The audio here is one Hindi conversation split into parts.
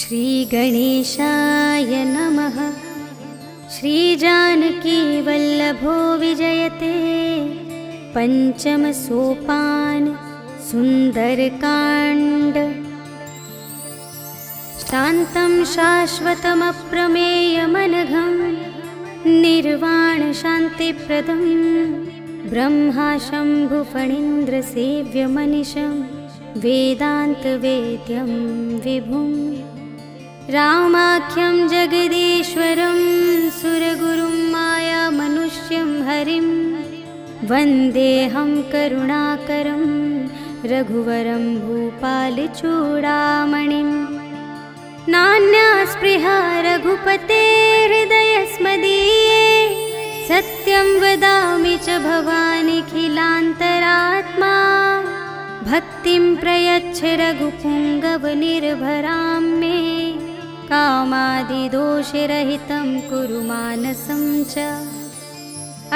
श्रीगणेशाय नमः। श्रीजानकी वल्लभो विजयते। पंचम सोपान सुंदरकांड। शान्तं शाश्वतमप्रमेयमनघं निर्वाण शान्तिप्रदं ब्रह्मा शम्भुफणीन्द्रसेव्यमनिशं वेदान्तवेद्यं विभुं रामाख्यं जगदीश्वरं सुरगुरुं मायामनुष्यं हरिं वन्देऽहं करुणाकरं रघुवरं भूपालचूडामणिम्। नान्या स्पृहा रघुपतेर्हृदयस्मदीये सत्यं वदामि च भवानिखिलान्तरात्मा। भक्तिं प्रयच्छ रघुपुङ्गवनिर्भरां मे कामादिदोषरहितं कुरु मानसं च।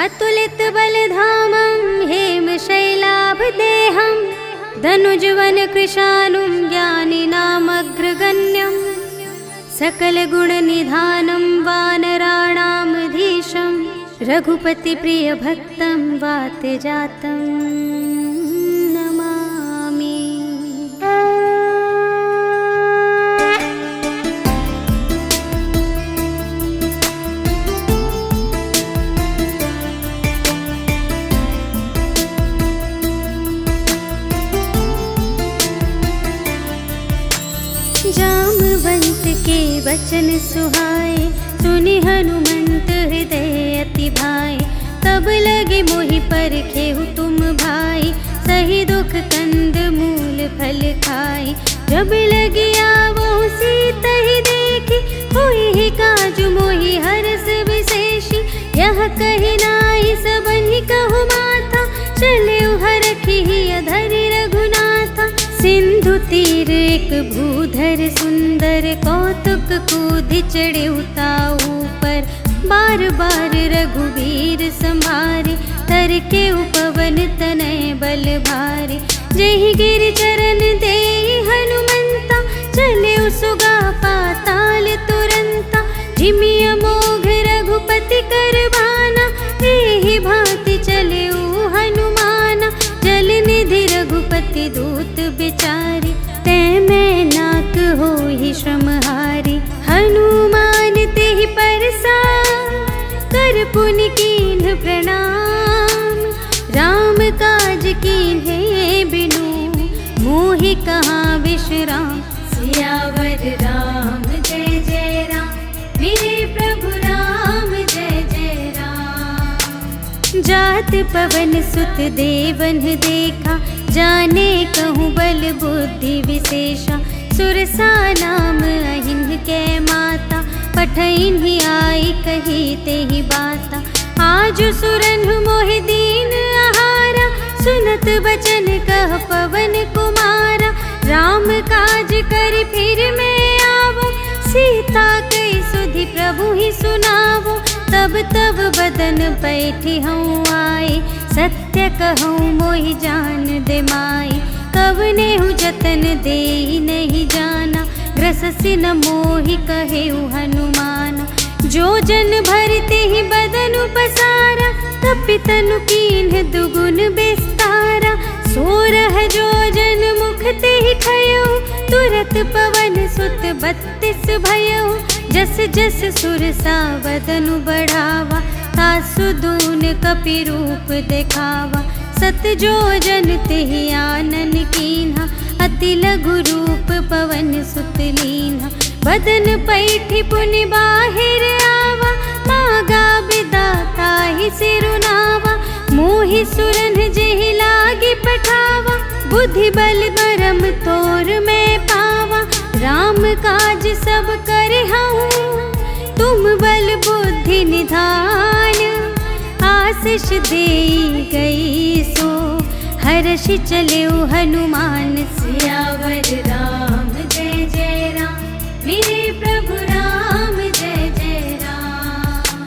अतुलितबलधामं हेमशैलाभदेहं धनुजवनकृशानुं ज्ञानिनामग्रगण्यं सकलगुणनिधानं वानराणामधीशं रघुपतिप्रियभक्तं वातजातं नमामि। जामवंत के वचन सुहाए सुनि हनुमंत हृदय अति भाए। तब लगे मोहि परखेहु तुम भाई सही दुख कंद मूल फल खाए। जब लगी आवो सीता ही देखी होई ही काजु मोहि हरस विशेषी। यह कही नाई सबनि कहु माथा चले हरखी अधरि रघुनाथा। सिंधु तीर एक भूधर सुंदर कौतुक कूदि चढ़े उताऊ पर। बार बार रघुवीर संभारे तर के उपवन तनय बल भारे। जहि गिर चरण दे हनुमंता चले सुगा पाताल तुरंता। जिमि अमोघ रघुपति करबाना एहि भांति चले हनुमाना। जल निधि रघुपति दूत बिचारी तै मैं नाक होहि श्रमहारी। हनुमान तेहि परसा कर पुनि कीन्ह प्रणाम। राम काज कीन्हे बिनु मोहि कहाँ विश्राम। सियावर राम जय जय राम मेरे प्रभु राम जय जय राम। जात पवन सुत देवन देखा जाने कहूँ बल बुद्धि विशेषा। सुरसा नाम अहिन्द के माता पठइन्हि आई कही तेहि बाता। आज सुरन मोहि दीन आहारा सुनत बचन कह पवन कुमारा। राम काज करि फिर मैं आवो सीता कई सुधि प्रभु ही सुनावो। तब तब बदन पैठी हूँ आए सत्य कहूँ मोहि जान दे माई। कवने हूँ जतन दे नहीं जाना ग्रससि न मोहि कहेउ हनुमाना। जो जन भरते ही बदन पसारा तपि तनु कीन्ह दुगुन बिस्तारा। सोरह जो जन मुख ते ही खयउ तुरत पवन सुत 32 भयउ। जस जस सुरसा बदनु बढ़ावा तासु दून कपि रूप देखावा। सत जो जन तेहि आनन कीन्हा अति लघु रूप पवन सुत लीन्हा। बदन पैठी पुनि बाहिर आवा मागा बिदाता ही सिरुनावा। मोहि सुरन जेहि लागी पठावा बुद्धि बल बरम तोर मैं पावा। राम काज सब करहूँ तुम बल बुद्धि निधान। आशीष देई गई सो हर्षि चलेउ हनुमान। सियावर राम जय जय राम मेरे प्रभु राम जय जय राम।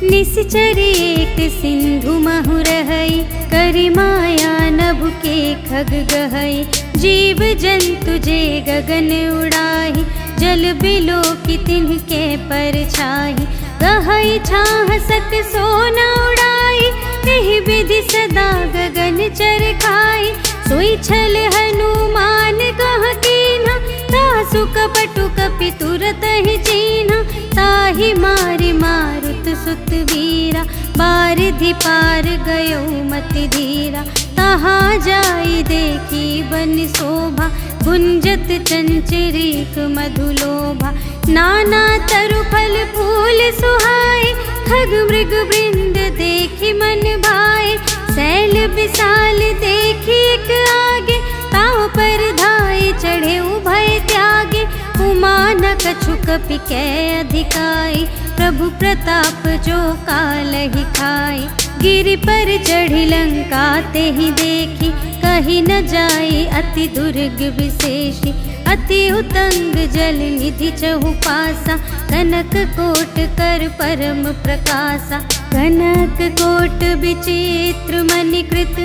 निश्चर एक सिंधु महु रहई करि माया नभु के खग गहई। जीव जंतु जे गगन उड़ाही जल बिलो की तिनके पर छाई, गहई छाह सत सोना उड़ाई, यही विधि सदा गगन चर खाई। सोई छल हनुमान कह कीन्हा, तासु कपटु कपि तुरत ही चीन्हा। ताहि मारि मारुत सुत वीरा, बारिधि पार गयो मति धीरा। तहाँ जाई देखी बन शोभा, गुंजत चंचरीक मधुलोभा। नाना तरु फल फूल सुहाए, खग मृग वृंद देखी मन भाए। शैल विशाल देखी एक आगे, ताव पर धाये चढ़े उभय त्यागे। उमा न कछु कपि कै अधिकाई, प्रभु प्रताप जो कालहि खाई। गिरि पर चढ़ी लंका ते ही देखी, कही न जाई अति दुर्ग विशेषी। अति उतंग जल निधि चहु पासा, कनक कोट कर परम प्रकाशा। कनक कोट विचित्र मणिकृत,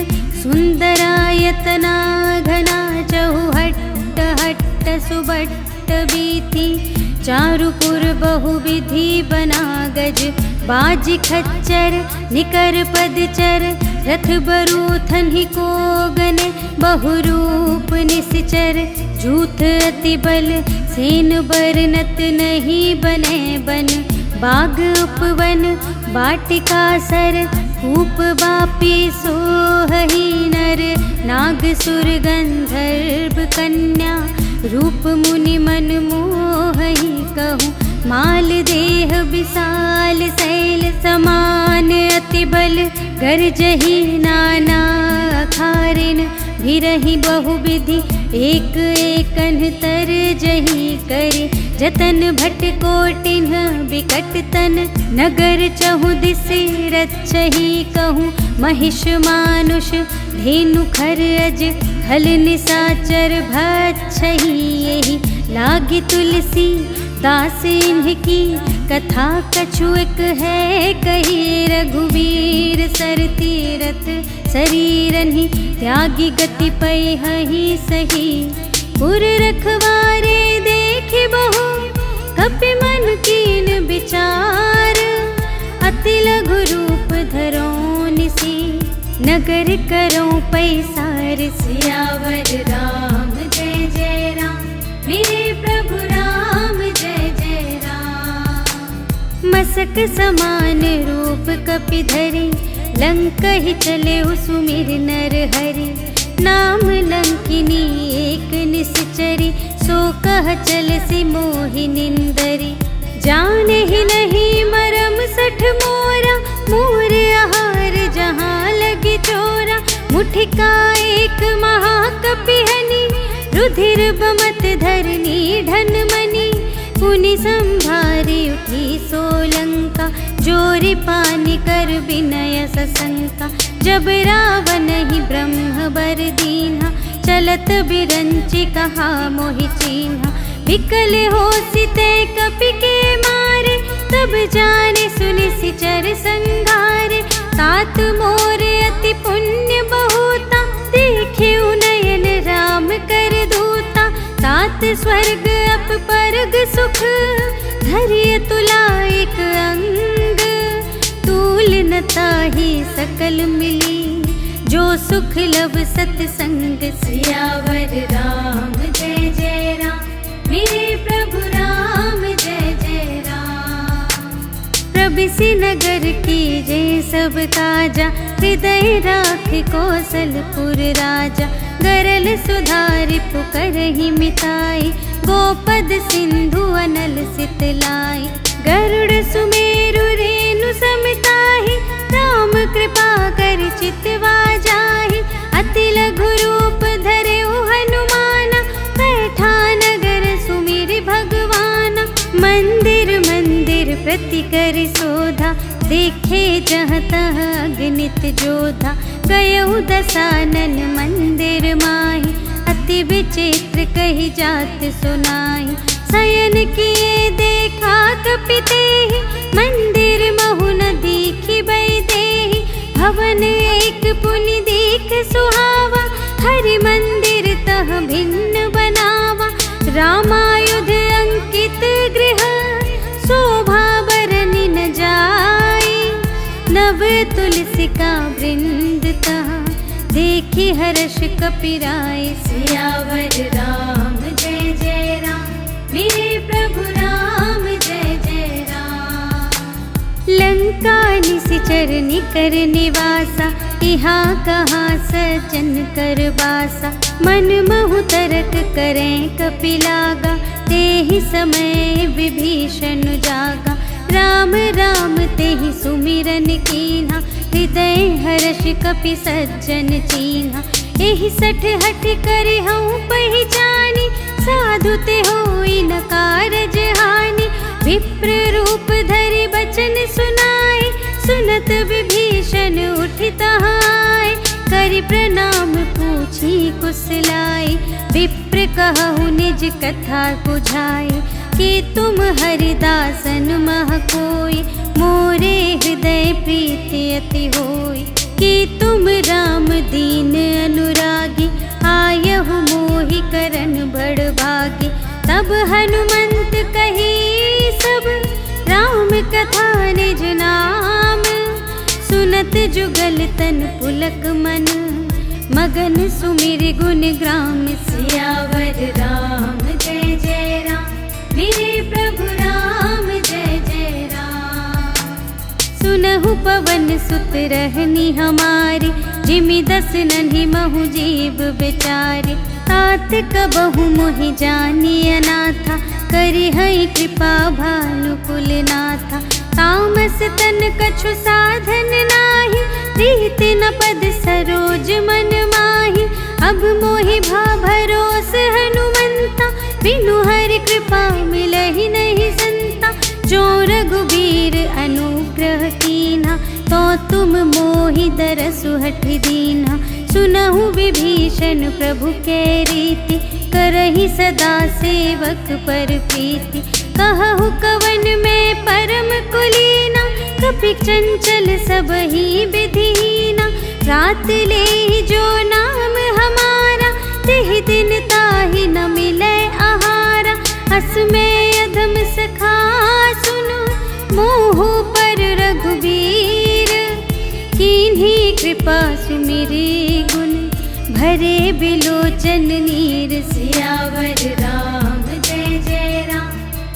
सुंदरायतना घना। चहु हट्ट हट्ट सुबट्ट बीथी, चारुपुर बहुविधि बना गज। बाजी खच्चर निकर पदचर, रथ बरूथन ही को गने। बहुरूप निश्चर जूथ अति बल, सेन बरनत नहीं बने बन। बाग उपवन बाटिका सर, कूप बापी सोहहि नर। नाग सुर गंधर्व कन्या, रूप मुनि मन मोहहि कहूँ। माल देह विशाल शैल समान, अति बल गरजहि नाना अखारिन। भिरहि बहुविधि एक एकन तरजहि करि। जतन भट कोटिन्ह बिकट तन, नगर चहु दिस रक्षहि कहूँ। महिष मानुष धेनु खर अज, हल निशाचर भक्षहि यही। लागी तुलसी दास इनकी, कथा कछु एक है कही। रघुवीर सर तीरथ शरीरहि, त्यागी गति पै हहि सही। पुर रखवारे देखि बहु, कपि मन कीन विचार। अति लघु रूप धरो निसी, नगर करो पैसार। सियावर राम जय जय राम, मेरे प्रभु राम जय जय राम। मसक समान रूप कपि धरि, लंक ही चले सुमिर नर हरि। नाम लंकिनी एक निश्चरी, सो कह चल सी मोहि निंदरी। जाने ही नहीं मरम सठ मोरा, मोर आहार जहाँ लगी चोरा। मुठिका एक महाकपिहनि, रुधिर बमत धरनी ढन मनी। पुनि संभारी उठी सोलंका, जोरि पानी कर विनय सशंका। जब रावण ही ब्रह्म बर दीन्हा, चलत बिरंचि कहा मोहि चीन्हा। विकल होसि ते कपि के मारे, तब जाने सुनि सिचर संघारे। तात मोर अति पुण्य बहुता, देखे नयन राम कर दूता। तात स्वर्ग अप परग सुख, धरिय तुला एक अंग। तूल न ताहि सकल मिली, जो सुख लब सतसंग। सियावर राम जय जय राम, मेरे प्रभु राम जय जय राम। प्रबिसि नगर की जय सब काजा, हृदय राख कौशलपुर राजा। गरल सुधारि पुकरहि मिताई, गोपद सिंधु अनल सितलाई। गरुड़ सुमेरु रेणु समताहि, राम कृपा कर चितवा जाहि। अति लघु रूप धरे हनुमाना, बैठा नगर सुमिर भगवाना। मंदिर मंदिर प्रति कर शोधा, देखे जहाँ तहाँ अगणित जोधा। गयहु दसानन मंदिर माहि, अति विचित्र कही जात सुनाई। शयन किए देखा कपि तेहि, मंदिर महु न दीखि बै देहि। भवन एक पुनि देख सुहावा, हरि मंदिर तह भिन्न बनावा। रामायुध अंकित रसिका वृंद तहाँ देखी हर्ष कपिराए। सियावर राम जय जय राम, मेरे प्रभु राम जय जय राम। लंका निशिचर निकर निवासा, यहाँ कहाँ सज्जन कर बासा। मन महु तरक करें कपिलागा, तेहि समय विभीषण जागा। राम राम तेहि सुमिरन कीन्हा, हृदय हर्ष कपि सज्जन चीन्हा। एहि सठ हठ करे हूँ पहिचानी, साधु ते होई न कारज हानि। विप्र रूप धरि बचन सुनाए, सुनत विभीषण उठि तहाय। करि प्रणाम पूछी कुशलाए, विप्र कहु निज कथा बुझाए। कि तुम हरिदासन मह कोई, मोरे हृदय प्रीति अति होई। कि तुम राम दीन अनुरागी, आयहु मोहि करन बड़ भागी। तब हनुमंत कही सब, राम कथा निज नाम। सुनत जुगल तन पुलक मन, मगन सुमिर गुण ग्राम। सियावर राम जय जय राम, मेरे प्रभु राम जय जय राम। सुनहु पवन सुत रहनी हमारी, जिमि दस नन्हि महु जीव बेचारे। तात कबहु मोहि जानी अनाथा, करिहै कृपा भानुकुल नाथा। तामस तन कछु साधन नाही, प्रीति न पद सरोज मन माही। अब मोहि भा भरोस हनुमंता, बिनु हरि कृपा मिलहि नहीं संता। जो रघुबीर अनुग्रह कीन्हा, तो तुम मोहि दरसु हठि दीन्हा। सुनहु विभीषण प्रभु के रीति, करहि सदा सेवक पर प्रीति। कहु कवन में परम कुलीना, कपि चंचल सबहि विधिहीना। रात लेहि जो नाम हमारा, तेहि दिन ताहि न मिलै आहारा। अस में अधम सखा सुनो, मोहु पर रघुबीर। कीन्ही कृपा सुमिरि गुण, भरे बिलोचन नीर। सियावर राम जय जय राम,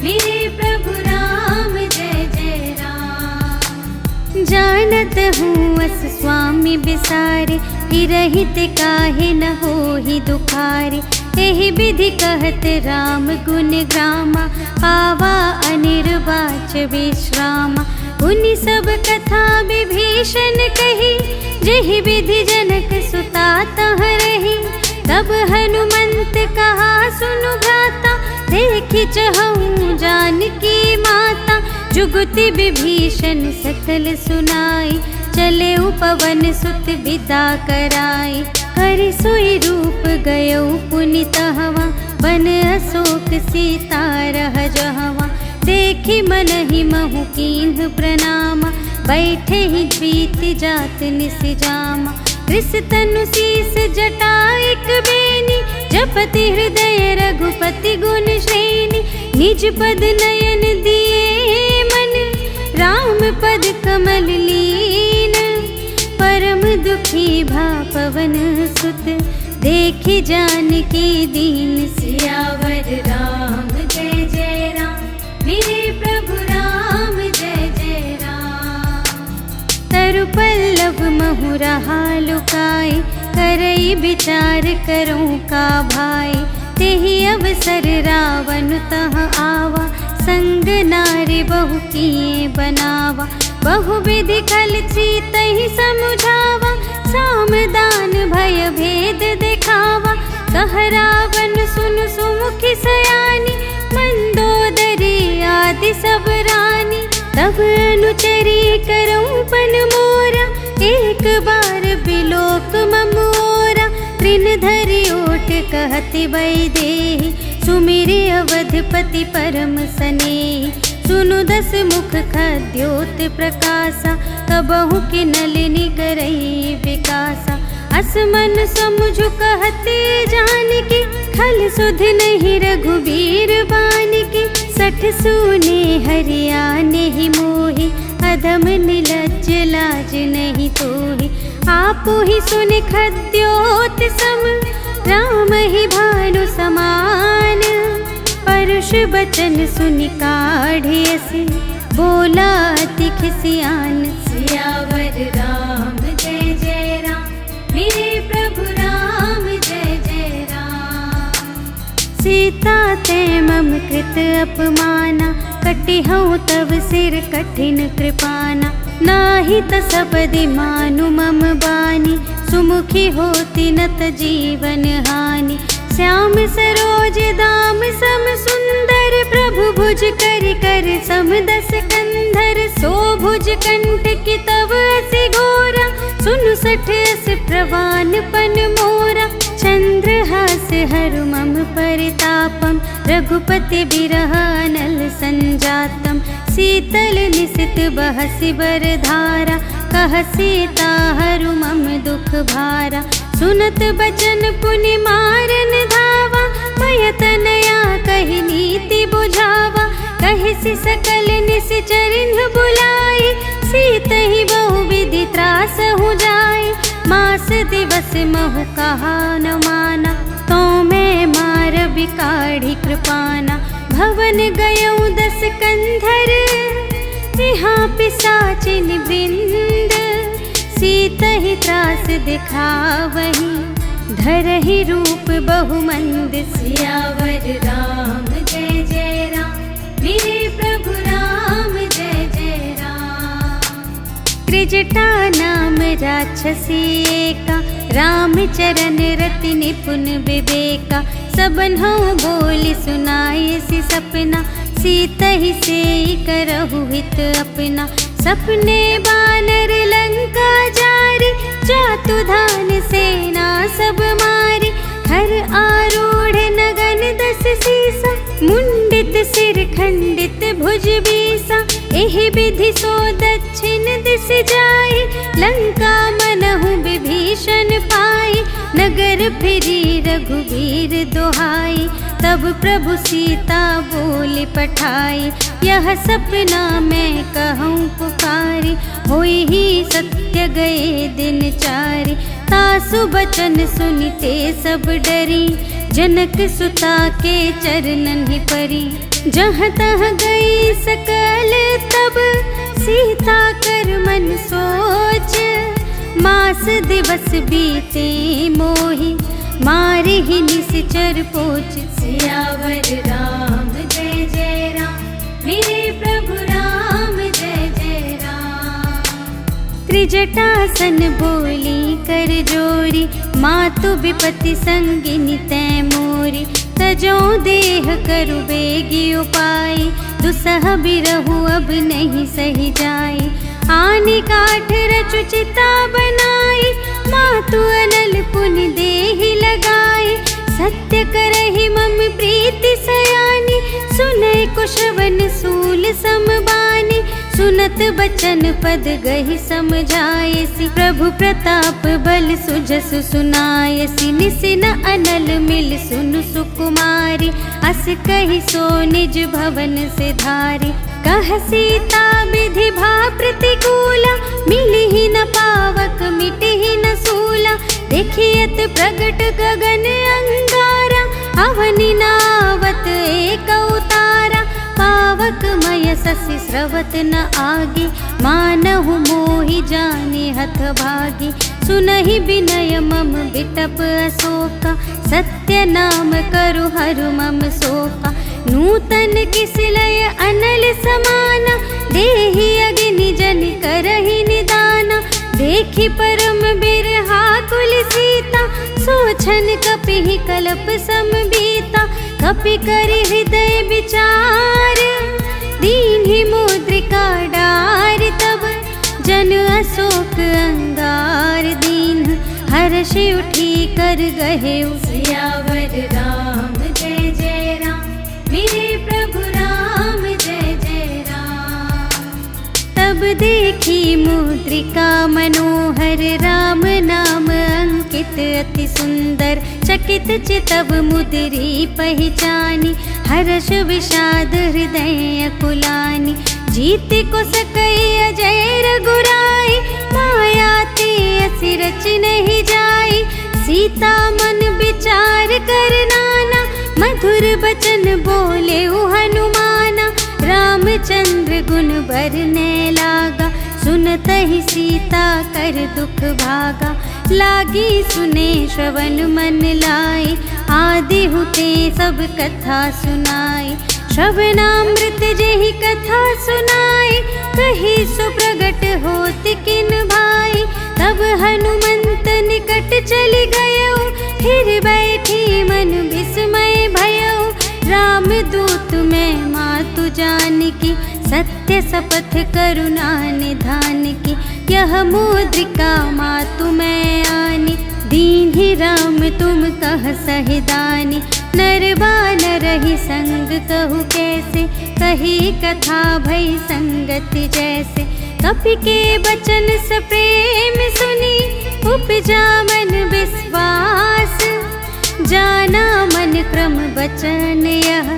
मेरे प्रभु राम जय जय राम। जानत हूँ अस स्वामी बिसारे, फिरहित काहे न होहि दुखारे। एहि विधि कहत राम गुण ग्रामा, पावा अनिर्वाच विश्रामा। उनि सब कथा विभीषण कही, जेहि विधि जनक सुता तह रही। तब हनुमंत कहा सुनु भ्राता, देखि चहऊँ जानकी माता। जुगति विभीषण सकल सुनाई, चले पवन सुत विदा कराई। करि सोई रूप गयो पुनि तहवा, बन अशोक सीता रह जहवा। देखि मनहि महु कीन्ह प्रणामा, बैठे ही प्रीति जात निस जामा। कृष तनु शीस जटा एक बेनी, जपति हृदय रघुपति गुण श्रेणी। निज पद नयन दिए मन, राम पद कमल लीन। परम दुखी भा पवन सुत, देखि जानकी दीन। सियावर राम जय जय राम, मेरे प्रभु राम जय जय राम। तरु पल्लव महु रहा लुकाई, करई विचार करूँ का भाई। तेहि अवसर रावण तह आवा, संग नारी बहु किए बनावा। बहु विधि खल चीतहि समुझावा, सामदान भय भेद दिखावा। कह रावण सुन सुमुखि सयानी, मंदोदरी आदि सब रानी। तब अनुचरी करऊँ पन मोरा, एक बार बिलोक ममोरा। तृण धरि ओट कहति वैदेही, सुमिरि अवधपति परम स्नेही। सुनु दस मुख खद्योत प्रकाशा, कबहु कि नलिनी करई विकासा। असमन समुझु कहते जानकी, खल सुध नहीं रघुबीर बानिकी। सठ सूने हरियाने ही मोहि, अधम निलज्ज लाज नहीं तोहि, आपो ही सुनि खद्योत सम, राम ही भानु समान। परुष बचन सुनि काढ़ियसि, बोला अति खिसियान। सियावर राम जय जय राम, मेरे प्रभु राम जय जय राम। सीता ते मम कृत अपमाना, कटिहउँ तव सिर कठिन कृपाना। नाही त सबदि मानु मम बानी, सुमुखी होती नत जीवन हानि। श्याम सरोज दाम सम सुंदर, प्रभु भुज कर कर सम दस कंधर। सो भुज कंठ की तव असि घोरा, सुनु सठ अस प्रवान पन मोरा। चंद्रहास हरु मम परितापम, रघुपति बिरह अनल संजातम। शीतल निसित बहसि बरधारा, कह सीता हरु मम दुख भारा। सुनत बचन पुनि मारन धावा, भयतनया कहि नीति बुझावा। कहिसि सकल निश्चरिन बुलाई, सीतहि बहु विधि त्रासहु जाय। मास दिवस महु कहा न माना, तो मैं मार बिकाढ़ी कृपाना। भवन गयउँ दस कंधर, यहाँ पिशाचिन वृंद। सीतहि त्रास दिखावही, धरहि रूप बहुमंद। सियावर राम जय जय राम, मेरे प्रभु राम जय जय राम। त्रिजटा नाम राक्षसी एका, राम चरण रति निपुण विवेका। सबन्हु बोली सुनायसि सपना, सीतहि सेई करहु हित अपना। सपने बानर लंका जारी, जातु धान सेना सब मारी। हर आरूढ़ नगन दस सीसा, मुंडित सिर खंडित भुज बीसा। एहि विधि सो दक्षिण दिस जाई, लंका मनहु विभीषण पाई। नगर फिरी रघुवीर दोहाई, तब प्रभु सीता बोली पठाई। यह सपना मैं कहूँ पुकारी, होई ही सत्य गए दिन चारि। तासु बचन सुनिते सब डरी, जनक सुता के चरणन ही परी। जहाँ तहाँ गई सकल तब, सीता कर मन सोच। मास दिवस बीते मोहि, मारे ही निश्चर पोच। सियावर राम जय जय राम, मेरे प्रभु राम जय जय राम। त्रिजटासन बोली कर जोरी, मातु विपति संगिनी तै मोरी। तजो देह करु बेगी उपाय, दुसह बिरहु अब नहीं सही जाई। आनी काठ रचु चिता बनाई, मातु अनल पुनि देहि लगाई। सत्य करहि मम प्रीति सयानी, सुनय कुशवन सूल समबानी। सुनत बचन पद गहि समझायसि, प्रभु प्रताप बल सुजसु सुनायसि। निसिन अनल मिल सुनु सुकुमारी, अस कहि सो निज भवन से धारी। कह सीता विधि भा प्रतिकूला, मिलिहि न पावक मिटिहि न सूला। देखियत प्रगट गगन अंगारा, अवनि नावत एक उतारा। पावक मय ससि स्रवत न आगे, मानहु मोहि जाने हथ भागी। सुनहि विनय मम बिटप अशोका, सत्य नाम करु हरु मम शोका। नूतन किसलय अनल समाना, देहि अग्नि जन करहि निदाना। देखि परम बिरहा कुल सीता, सोछन कपिहि कलप समबीता। कपि करि हृदय विचार, दीन्हि मुद्रिका डार। तब जन अशोक अंगार दीन, हर्षि उठी कर गहेउ। सियावर राम जय जय राम, मेरे प्रभु राम जय जय राम। तब देखी मुद्रिका मनोहर, राम नाम अंकित अति सुंदर। चकित चितव मुद्री पहचानी, हर्ष विषाद हृदय अकुलानी। जीत को सकई अजय रघुराई, माया ते असि रच नहीं जाई। सीता मन विचार कर नाना, मधुर बचन बोले हनुमाना। रामचंद्र गुण बरने लागा, सुनत ही सीता कर दुख भागा। लागी सुने श्रवण मन लाई, आदि हुते सब कथा सुनाई। श्रवणामृत जेहि कथा सुनाई, कही सो प्रगट होत किन भाई। तब हनुमंत निकट चली गयो, फिर बैठी मन विस्मय भयो। राम दूत मैं मातु जानकी, सत्य शपथ करुणा निधान की। यह मुद्रिका मातु मैं आनी, दीन्हि राम तुम कह सहिदानी। नर बानर ही संग कहु कैसे, कही कथा भई संगति जैसे। कपि के बचन स प्रेम सुनी, उपजा मन विश्वास। जाना मन क्रम बचन यह,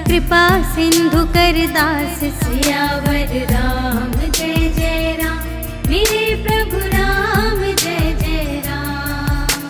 कृपा सिंधु कर दास। सियावर राम जय जय राम, मेरे प्रभु राम जय जय राम।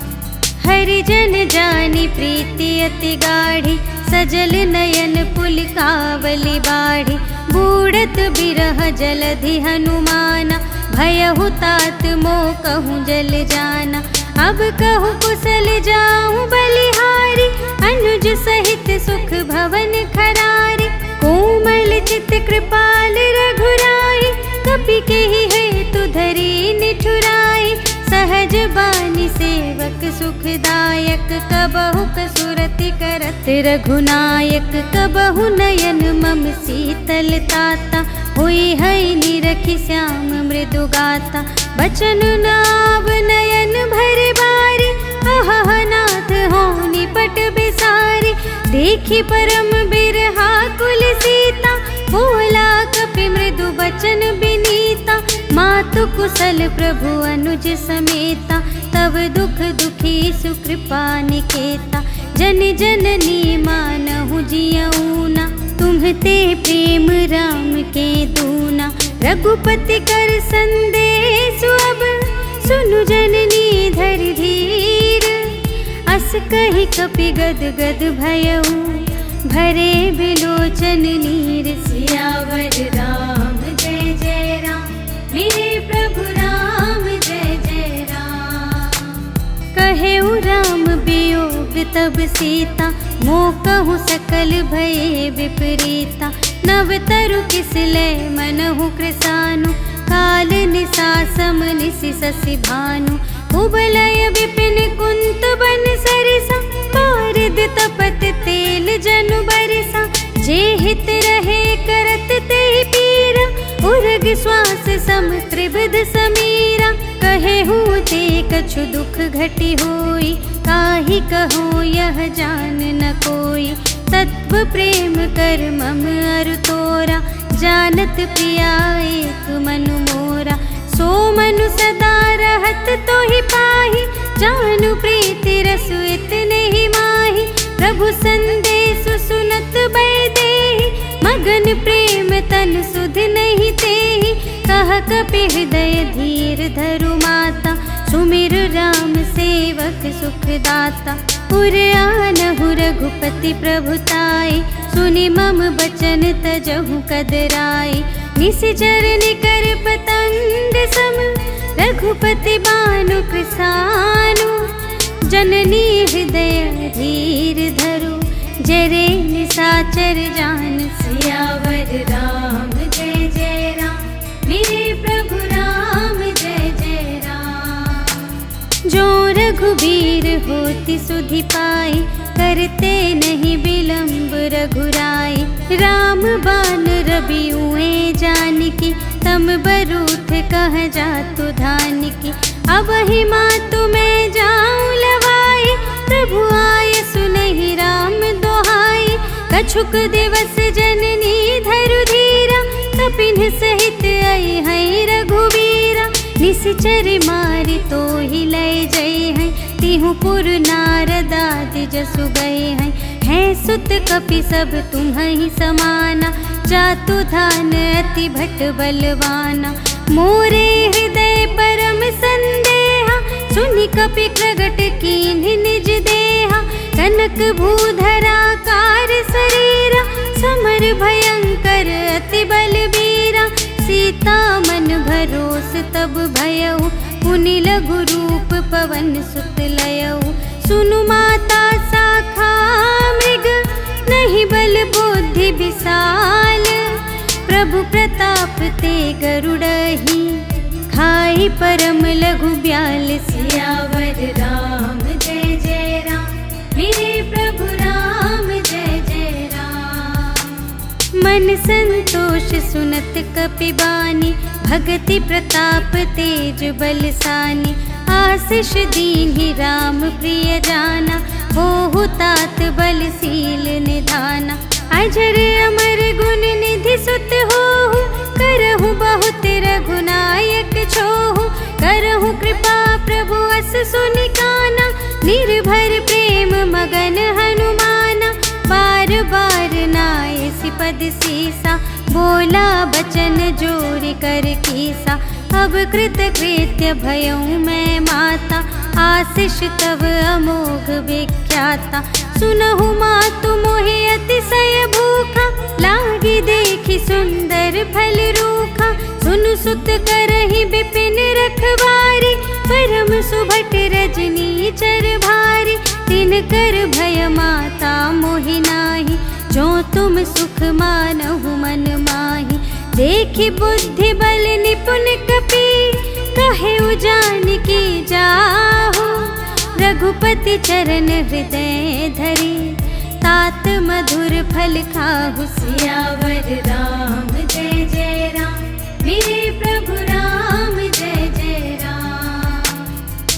हरिजन जानी प्रीति अति गाढ़ी, सजल नयन पुलकावली बाढ़ी। बूढ़त बिरह जलधि हनुमाना, भयहु तात मोह कहूँ जल जाना। अब कहूँ कुशल जाऊँ बलिहारी, अनुज सहित सुख भवन खरारी। कोमल चित कृपाल रघुराई, कपि केहि हेतु धरी निठुराई। सहज बानी सेवक सुखदायक, कबहु कसुरति करत रघुनायक। कबहु नयन मम शीतल ताता, हुई है निरखि श्याम मृदु गाता। बचन नाव नयन भर बारी, अहह नाथ हो निपट बिसारी। देखी परम बिरहा कुल सीता, बोला कपि मृदु बचन बिनीता। मातु कुशल प्रभु अनुज समेता, तब दुख दुखी सुकृपा निकेता। जन जननी मानहु जियऊना, तुम्हते प्रेम राम के दूना। रघुपति कर संदेश अब, सुनु जननी धर धीर। अस कहि कपि गद गद भयऊ, भरे बिलोचन नीर। सियावर राम जय जय राम, मेरे प्रभु राम जय जय राम। कहेउ राम वियोग तब सीता, मोह कहूँ सकल भये विपरीता। नव तरु किसलय मनहु कृसानु, काल निसा सम निसि शशि भानु। उबलय विपिन कुंत बन सरिसा, पारद तपत तेल जनु बरसा। जे हित रहे करत ते पीरा, उर्ग श्वास सम त्रिविध समीरा। कहे हूँ ते कछु दुख घटी होई, काहि कहो यह जान न कोई। तत्व प्रेम कर मम अरु तोरा, जानत प्रिया एक मनु मोरा। सो मनु सदा रहत तो ही पाही, जानु प्रीति रसु इतने ही माही। प्रभु संदेश सुनत बैदेही, मगन प्रेम तन सुध नहीं तेहि। कह कपि हृदय धीर धरु माता, सुमिर राम सेवक सुखदाता। उर आनहु रघुपति प्रभुताई, सुनि मम बचन तजहु कदराई। निशिचर निकर पतंग सम, रघुपति बानु कृसानु। जननी हृदय धीर धरु, जरे निशाचर जान। सियावर राम जय जय राम, मेरे प्रभु राम जय जय राम। जो रघुबीर होति सुधि पाई, करते नहीं विलंब रघुराई। राम बान रवि उए जानकी, तम बरूथ कह जातु धानिकी। अब ही मातु मैं जाऊं लवाई, प्रभु आय सुनहि राम दोहाई। कछुक दिवस जननी धरु धीरा, कपिन सहित आई है रघुवीरा। निशिचर मारि तो ही लय जय है, तिहु पुर नारदादि जसु गए हैं। है सुत कपि सब तुम्हि समाना, जातु धान अति भट बलवाना। मोरे हृदय परम संदेहा, सुनि कपि प्रगट कीन्ह निज देहा। कनक भूधरा कार शरीरा, समर भयंकर अति बलबीरा। सीता मन भरोस तब भयउ, पुनि लघु रूप पवन सुत लयउ। सुनु माता शाखा मृग, नहीं बल बुद्धि विशाल। प्रभु प्रताप ते गरुड़हि, खाई परम लघु ब्याल। सियावर राम जय जय राम, मेरे प्रभु राम जय जय राम। मन संतोष सुनत कपि बानी, भगति प्रताप तेज बलसानी। आशीष दीन्हि राम प्रिय जाना, होहु तात बलशील निधाना। अजर अमर गुण निधि सुत होहु, करहु बहुत रघुनायक छोहु। करहु कृपा प्रभु अस सुनि काना, निर्भर प्रेम मगन हनुमाना। बार बार नाय सिपद सीसा, बोला बचन जोर कर कीसा। अब कृत कृत्य भयउ मैं माता, आशीष तव अमोघ विख्याता। सुनहु मातु मोहि अतिशय भूखा, लागी देखि सुंदर फल रूखा। सुनु सुत करहि बिपिन रखवारी, परम सुभट रजनी चर भारी। तिनकर भय माता मोहि नाही, जो तुम सुख मानहु मन माही। देखि बुद्धि बल निपुण कपि, कहेउ जानकी जाहु। रघुपति चरण हृदय धरि, तात मधुर फल खाहु। सियावर राम जय जय राम, मेरे प्रभु राम जय जय राम।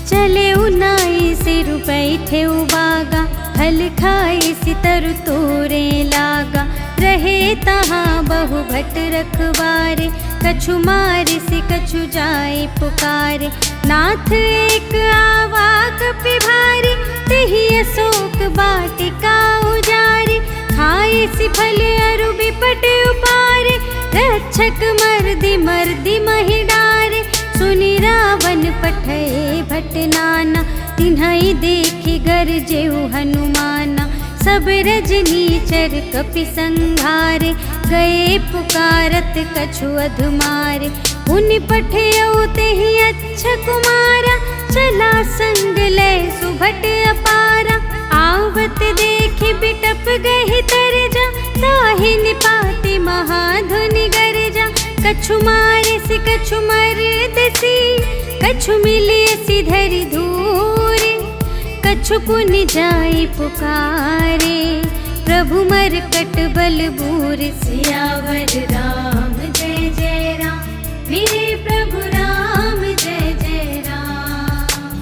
चले नाई सिर बैठे बागा, फल खाए सितर तोरे लागा। रहे तहाँ बहु भट रखवारे, कछु मारे से कछु जाए पुकारे। नाथ एक आवा कपि भारी, तेहि अशोक वाटिका उजारी। खाए सि फल अरु बिपट उपारे, रक्षक मर्दि मर्दि महि डारे। सुनि रावण पठए भट नाना, तिन्हइ देखि गरजेउ हनुमाना। सब रजनीचर कपि संघारे, गए पुकारत कछु अधुमारे। पुनि पठयउ तेहि अच्छा कुमारा, चला संग लय सुभट अपारा। आवत देखि बिटप गहि तरजा, ताहि निपाति महाधुनि गरजा। कछु मारे सि कछु मरदसी, कछु मिलिए सि धरि धूरे। कछु पुनि जाई पुकारे, प्रभु मरकट बल बूर। सियावर राम जय जय राम, मेरे प्रभु राम जय जय राम।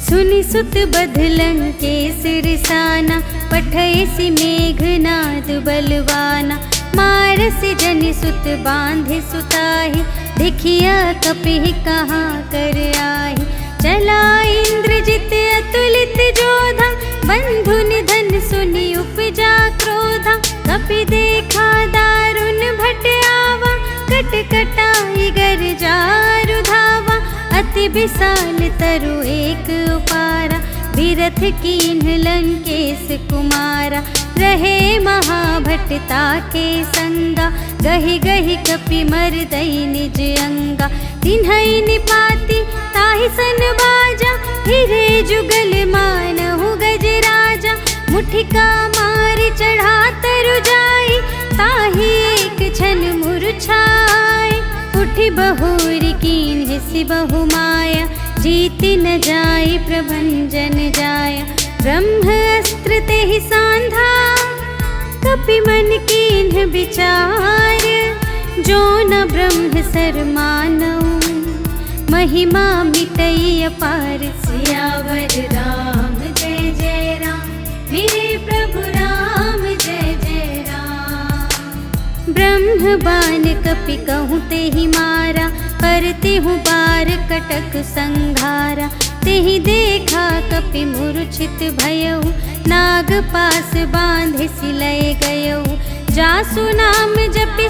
सुनि सुत बधलं के सिरसाना, पठय सि मेघनाद बलवाना। मारसि जनि सुत बांधे सुताहि, देखिया कपि कहाँ कर आहि। चला इंद्रजित अतुलित जोधा, बंधु निधन सुनि उपजा क्रोधा। कपि देखा दारुण भट आवा, कट कटाई गर जारु धावा। अति विशाल तरु एक उपारा, बिरथ कीन्ह लंकेश कुमारा। रहे महाभटता के संगा, गहि गहि कपि मरदई निज अंगा। तिन्हइ निपाति ताहि सन बाजा, फिरे जुगल मानहु गजराजा। मुठिका मारि चढ़ा तरु जाई, ताहि एक क्षण मुरझाए। उठि बहुरी कीन्ह सि बहु माया, जीति न जाय प्रभंजन जाया। ब्रह्म अस्त्र तेहि सांधा, कपि मन कीन्ह विचार। जो न ब्रह्म सर मानऊ, महिमा मिटई अपार। सियावर राम जय जय राम, मेरे प्रभु राम जय जय राम। ब्रह्म बाण कपि कहूँ तेहि मारा, करते हूँ बार कटक संघारा। तेहि देखा कपि मूर्छित भयउ, नाग पास बांधे सिलय गयउ। जासु नाम जपि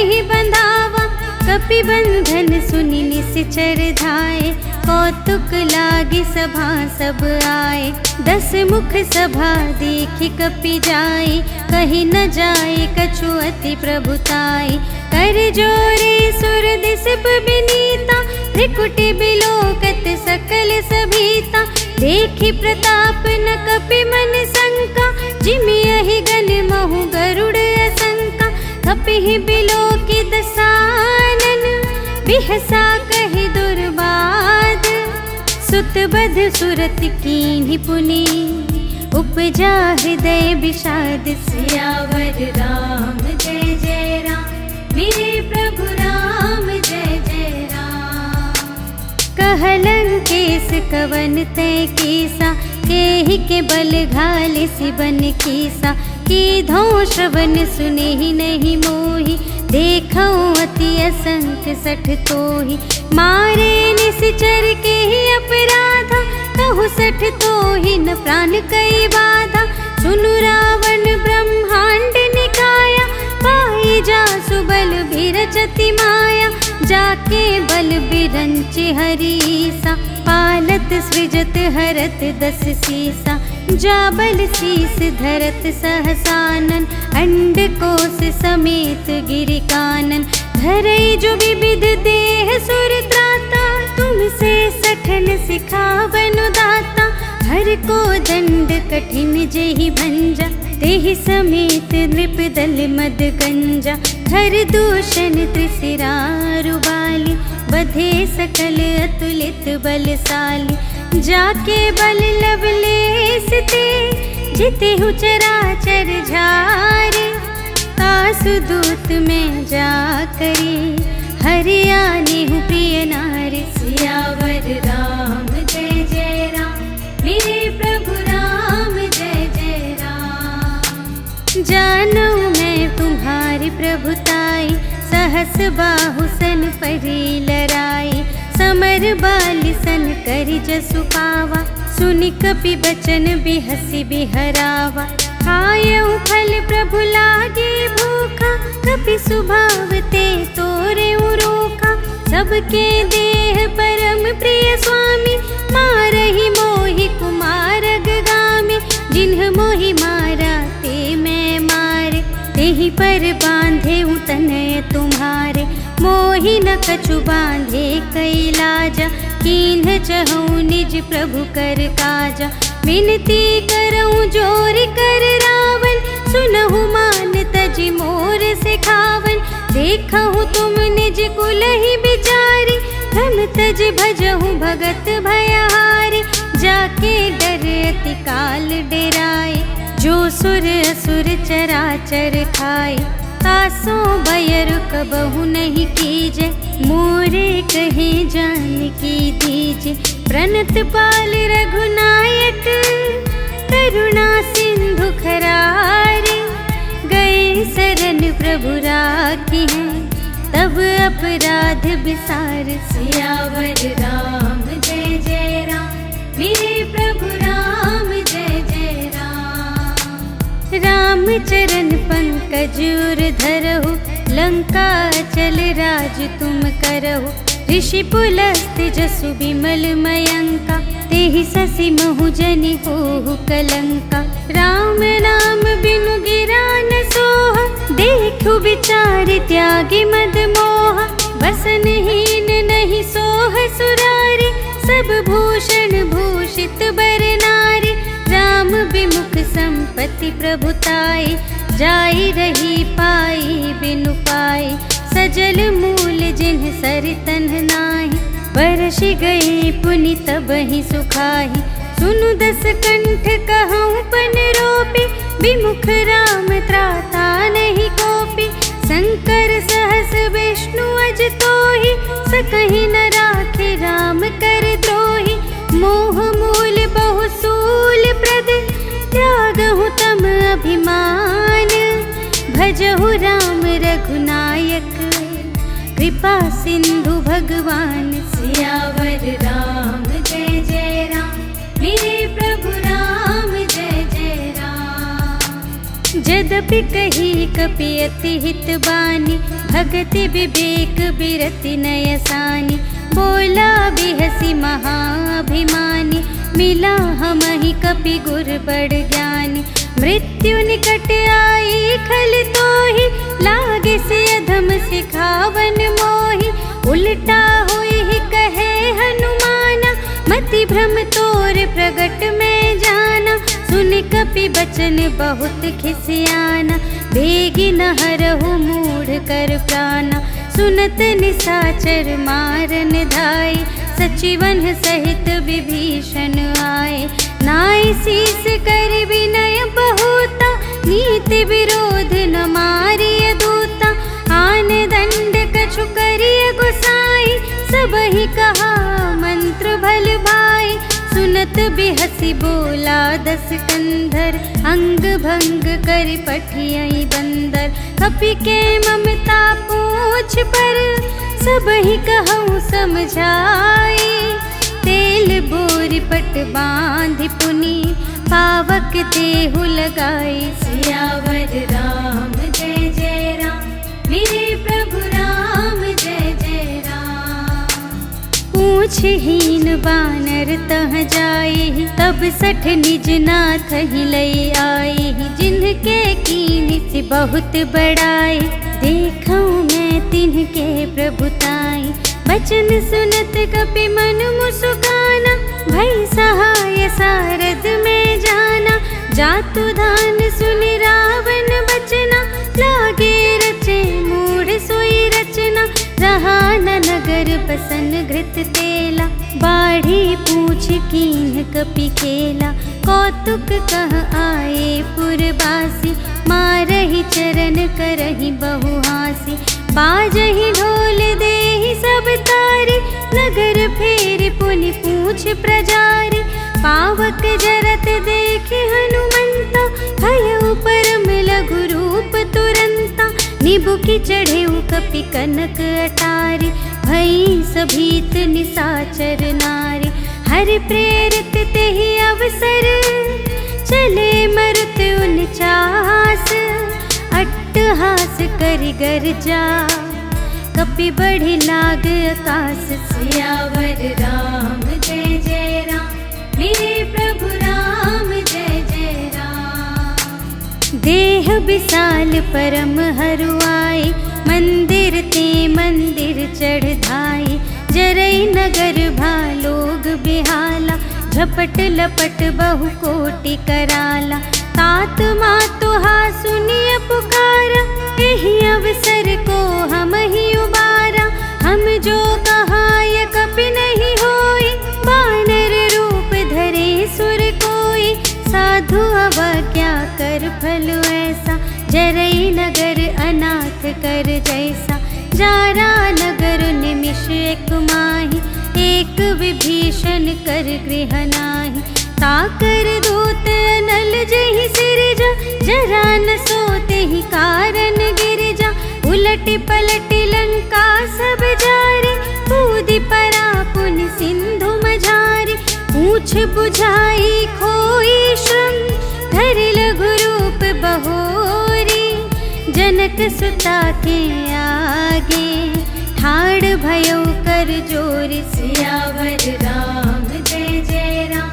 ही बंधावा, कपि बंधन सुनि निश्चर धाये। कौतुक लागी सभा सब आए, 10 मुख सभा देखि कपि जाए। कही न जाए कछु अति प्रभुताई, कर जोरे सुर दिसप बिनीता। त्रिकुटि बिलोकत सकल सभीता, देखि प्रताप न कपि मन शंका। जिमि यहि गन महु गरुड़ असंका, कपि बिलोकि दसानन। बिहसा कहि दुर्बाद, सुत बध सुरत कीन्हि पुनि। उपजा हृदय विषाद, सियावर राम जय जय राम। मेरे प्रभु राम जय जय राम। कहलन केस कवन तय कीसा, केहि के बल घाले सिबन कीसा। कीधो श्रवण सुने ही नहीं मोहि, देखऊं अति असंख्य सठ तोहि। मारे निश्चर के ही अपराधा, कहु सठ तोहि न प्राण कई बाधा। सुनु रावण ब्रह्मांड निकाया, पाई जासु बल बिरचति माया। जाके बल बिरंच हरीसा, पालत सृजत हरत 10 सीसा। जा बल शीस धरत सहसानन, अंड कोश समेत गिरि कानन। धरई जो विविध देह सुर त्राता, तुमसे सठन सिखावन दाता। हर को दंड कठिन जेहि भंजा, तेहि समेत नृप दल मद गंजा। हर दूषण त्रिशिरा रुबाली, बधे सकल अतुलित बलशाली। जाके बल लवलेस ते, जितेहु चराचर झारे। तासु दूत में जा करी, हरियाने हूँ प्रिय नारी। सियावर राम जय जय राम, मेरे प्रभु राम जय जय राम। जानू मैं तुम्हारी प्रभुताई, सहस बाहु सन परी लराई। समर बाली सन करि जसु पावा, सुनि कपि बचन बिहसि बिहरावा। खायऊ फल प्रभु लागे भूखा, कपि सुभाव ते तोरे उरोखा। सबके देह परम प्रिय स्वामी, मारहि मोहि कुमारग गामी। जिन्ह मोहि मारा ते मैं मारे, तेहि पर बांधे तनय तुम्हारे। मोहि न कछु बांधे कैलाजा, कीन्ह चहु निज प्रभु कर काजा। विनती करऊं जोर कर रावण, सुनहु मान तजि मोर सिखावन। देखहु तुम निज कुल ही बिचारी, भ्रम तज भजहु भगत भयहारी। जाके डर अति काल डेराए, जो सुर असुर चराचर खाए। तासो भयर कबहु नहीं कीजे, मोरे कहे जानकी दीजे। प्रणत पाल रघुनायक, करुणा सिंधु खरारे। गए शरण प्रभु राखी हैं, तब अपराध बिसार। सियावर राम जय जय राम, मेरे प्रभु राम जय जय राम। राम चरण पंकज उर धरहु, लंका चल राज तुम करहु। ऋषि पुलस्त जसु बिमल मयंका, तेहि ससि महु जनि होहु कलंका। राम नाम बिनु गिरा न सोहा, देखु विचार त्यागी मद मोहा। बसनहीन नहीं सोह सुरारी, सब भूषण भूषित बर नारी। राम विमुख संपत्ति प्रभुताई, जाई रही पाई बिनु पाई। सजल मूल जिन्ह सरितन नाही, बरसि गए पुनि तबहि सुखाहि। सुनु 10 कंठ कहऊँ पन रोपी, विमुख राम त्राता नहीं कोपी। शंकर सहस विष्णु अज तोहि, सकहि न राखे राम कर द्रोही। मोह मूल बहु सूल प्रद, त्यागहु तम अभिमान। भजहु राम रघुनायक, कृपा सिंधु भगवान। सियावर राम जय जय राम, मेरे प्रभु राम जय जय राम। यद्यपि कही कपि अति हित बानी, भगति विवेक बिरति नयसानी। बोला बिहसी महाभिमानी, मिला हमहि कपि गुर बड़ ज्ञानी। मृत्यु निकट आई खल तोहि, लागे से अधम सिखावन मोहि। उल्टा हुई ही कहे हनुमाना, मति भ्रम तोर प्रगट में जाना। सुन कपि बचन बहुत खिसियाना, बेगी न हरहु मूढ़ कर प्राणा। सुनत निशाचर मारन धाय, सचिवन सहित विभीषण आए। नाई शीस कर विनय बहुता, नीति विरोध न मारिय दूता। आन दंड कछु करिय गोसाई, सबहि कहा मंत्र भल भाई। सुनत बिहसी बोला दस कंधर, अंग भंग करि पठियहि बंदर। कपि के ममता पूछ पर, सबहि कहूँ समझाई। तेल बोरि पट बांधि पुनि, पावक देहु लगाई। सियावर राम जय जय राम, मेरे प्रभु राम जय जय राम। पूछहीन बानर तह जाई, तब सठ निज नाथ ही लई आई। जिनके कीन से बहुत बड़ाई, देखूं मैं तिनके प्रभुताई। बचन सुनत कपि मन मुस्काना, भई सहाय सारद में जाना। जातु धान सुनि रावण बचना, लागे रचे मूढ़ सोई रचना। रहा न नगर बसन घृत तेला, बाढ़ी पूछ कीन्ह कपि खेला। कौतुक कह आए पुरवासी, मारहि चरण करहि बहु हासी। बाजहि ढोल देहि सब तारी, नगर फेर पुनि पूछ प्रजारी। पावक जरत देखे हनुमंता, भयउ परम लघु रूप तुरंता। निबुकि चढ़ेउ कपि कनक अटारी, भई सभीत निशाचर नारी। हरि प्रेरित तेहि अवसर, चले मरुत उनचास। अट्टहास करि गर्जा, कपि बढ़ि लाग आकाश। सियावर राम जय जय राम, मेरे प्रभु राम जय जय राम। देह विशाल परम हरुआई, मंदिर ते मंदिर चढ़ धाई। जरई नगर भालोग बिहाला, झपट लपट बहु कोटि कराला। तात मातु हा सुनिय पुकारा, एहि अवसर को हम ही उबारा। हम जो कहाय कपि नहीं होई, बानर रूप धरे सुर कोई। साधु अवज्ञा कर फल ऐसा, जरई नगर अनाथ कर जैसा। जारा नगर निमिष एक माही, एक विभीषण कर गृह नाही। ताकर दूत अनल जहि सिरजा, जरा न सोते ही कारण गिरजा। उलटि पलटि लंका सब जारी, कूदि परा पुनि सिंधु मझारी। पूछ बुझाई खोई श्रम, धरि लघु रूप बहोरी। जनक सुता के आगे, ठाड़ भयउ कर जोरी। सियावर राम जय जय राम,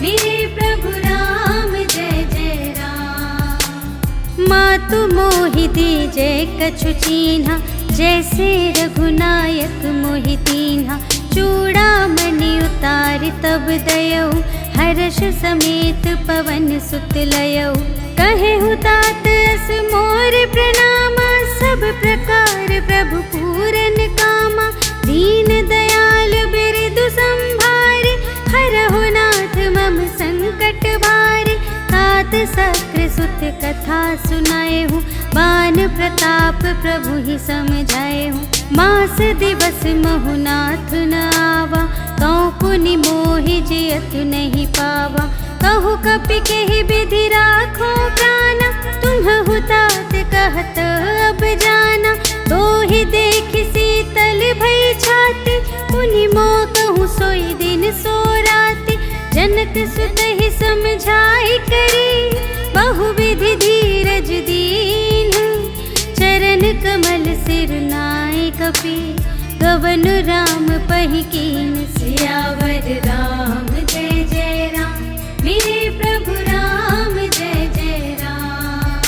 मेरे प्रभु राम जय जय राम। मातु मोहि दीजे कछु चीन्हा, जैसे रघुनायक मोहि दीन्हा। चूड़ामणि उतारि तब दयौ, हर्ष समेत पवन सुत लयौ। कहेहु तात अस मोर प्रणामा, सब प्रकार प्रभु पूरन कामा। दीन दयाल बिरदु संभारे, हरहु नाथ मम संकट भारे। तात सक्र सुत कथा सुनाएहु, बान प्रताप प्रभु ही समझाएहु। मास दिवस महु नाथ न आवा, तौ पुनि मोहि जियतु नहीं पावा। कहु कपि केहि विधि राखो प्राणा, तुम्हु तात कहत अब जाना। तोहि देखि शीतल भई छाति, पुनि मोह कहूँ सोई दिन सो राति। जनक सुत ही समझाई करी, बहुविधि धीरज दीन। चरण कमल सिर नाय कपि, गवन राम पहि कीन। सियावर राम जय जय राम, मेरे प्रभु राम जय जय राम।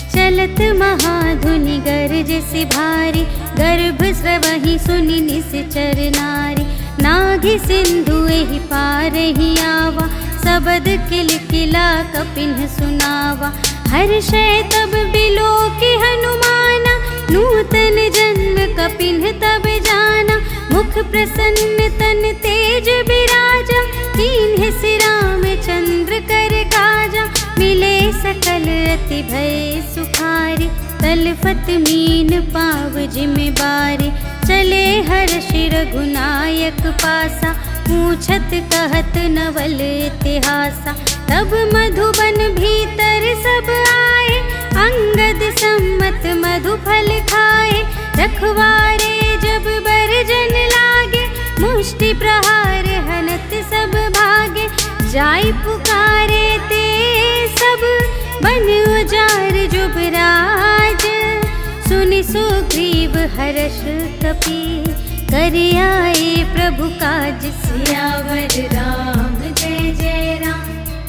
चलत महाधुनि गरजसि भारी, गर्भ स्रवहि सुनि निश्चर नारी। नाघि सिंधु एहि पार ही आवा, सबद किलकिला कपिन सुनावा। हर्षै तब बिलोकि हनुमाना, नूतन जन्म कपिन तब जाना। मुख प्रसन्न तन तेज बिराजा, कीन्ह सि रामचंद्र कर काजा। मिले सकल अति भय सुखारी, तलफत मीन पाव जिम बारी। चले हर्षि रघुनायक पासा, पूछत कहत नवल इतिहासा। तब मधुबन भीतर सब आए, अंगद सम्मत मधुफल खाए। रखवारे जब बरजन लागे, मुष्टि प्रहार हनत सब भागे। जाय पुकारे ते सब, बन उजार जुबराज। सुनि सुग्रीव हर्ष कपि, कर आए प्रभु काज। सियावर राम जय जय राम,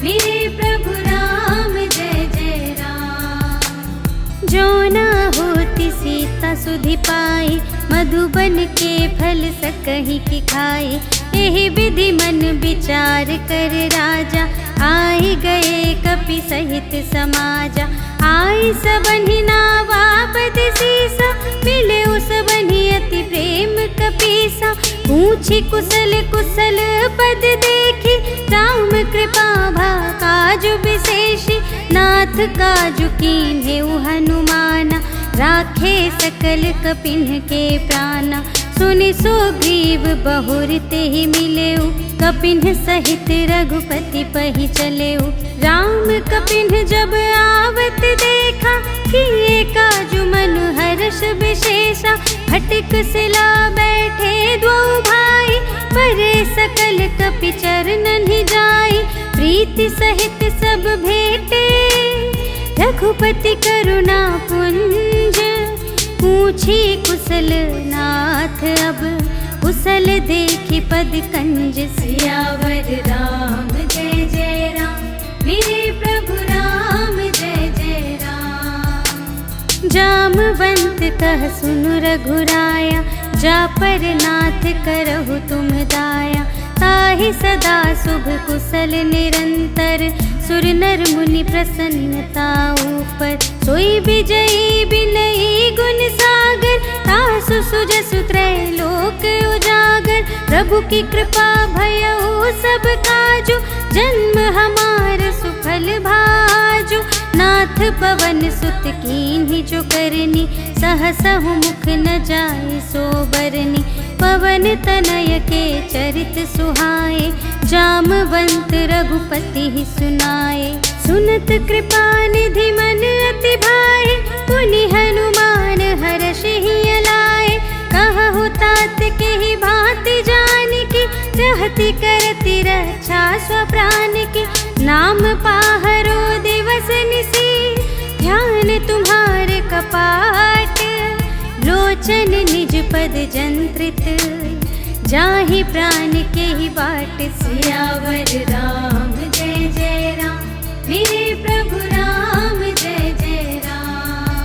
मेरे प्रभु राम जय जय राम। जो न होती सीता सुधि पाई, मधुबन के फल सकहि की खाई। एहि विधि मन विचार कर राजा, आई गए कपि सहित समाजा। आई सबनि नावा पद सीसा, मिले सबनि अति प्रेम कपीसा। पूछी कुशल कुशल पद देखी, राम कृपा भा काजु विशेषी। नाथ काजु कीन्हेउ हनुमाना, राखे सकल कपिन के प्राणा। सुनि सुग्रीव बहुर तेहि मिलेउ, कपिन सहित रघुपति पहि चलेउ। राम कपिन जब आवत देखा, किए काजु मनु हर्ष विशेषा। फटिक सिला बैठे द्वौ भाई, परे सकल कपि चरणन ही जाई। प्रीति सहित सब भेटे, रघुपति करुणा पुंज। पूछी कुशल नाथ अब, कुशल देखि पद कंज। सियावर राम जय जय राम, मेरे प्रभु राम जय जय राम। जामवंत कह सुनु रघुराया, जा पर नाथ करहु तुम दाया। ताहि सदा शुभ कुशल निरंतर, सुर नर मुनि प्रसन्नता ऊपर। सोई विजयी बिनयी गुण सागर, तासु सुजसु त्रैलोक उजागर। प्रभु की कृपा भयउ सब काजु, जन्म हमार सुफल भाजु। नाथ पवन सुत कीन्ही जो करनी, सहसहु मुख न जाय सो बरनी। पवन तनय के चरित सुहाए, जामवंत रघुपति ही सुनाए। सुनत कृपा निधि मन अति भाए, पुनि हनुमान हर्षि ही लाए। कहु तात के ही भांति जानकी, रहति करति रक्षा स्वप्राण की। नाम पाहरो दिवस निसी, ध्यान तुम्हारे कपाट। लोचन निज पद जंत्रित, जाहि प्राण के ही बाट। सियावर राम जय जय राम, मेरे प्रभु राम जय जय राम।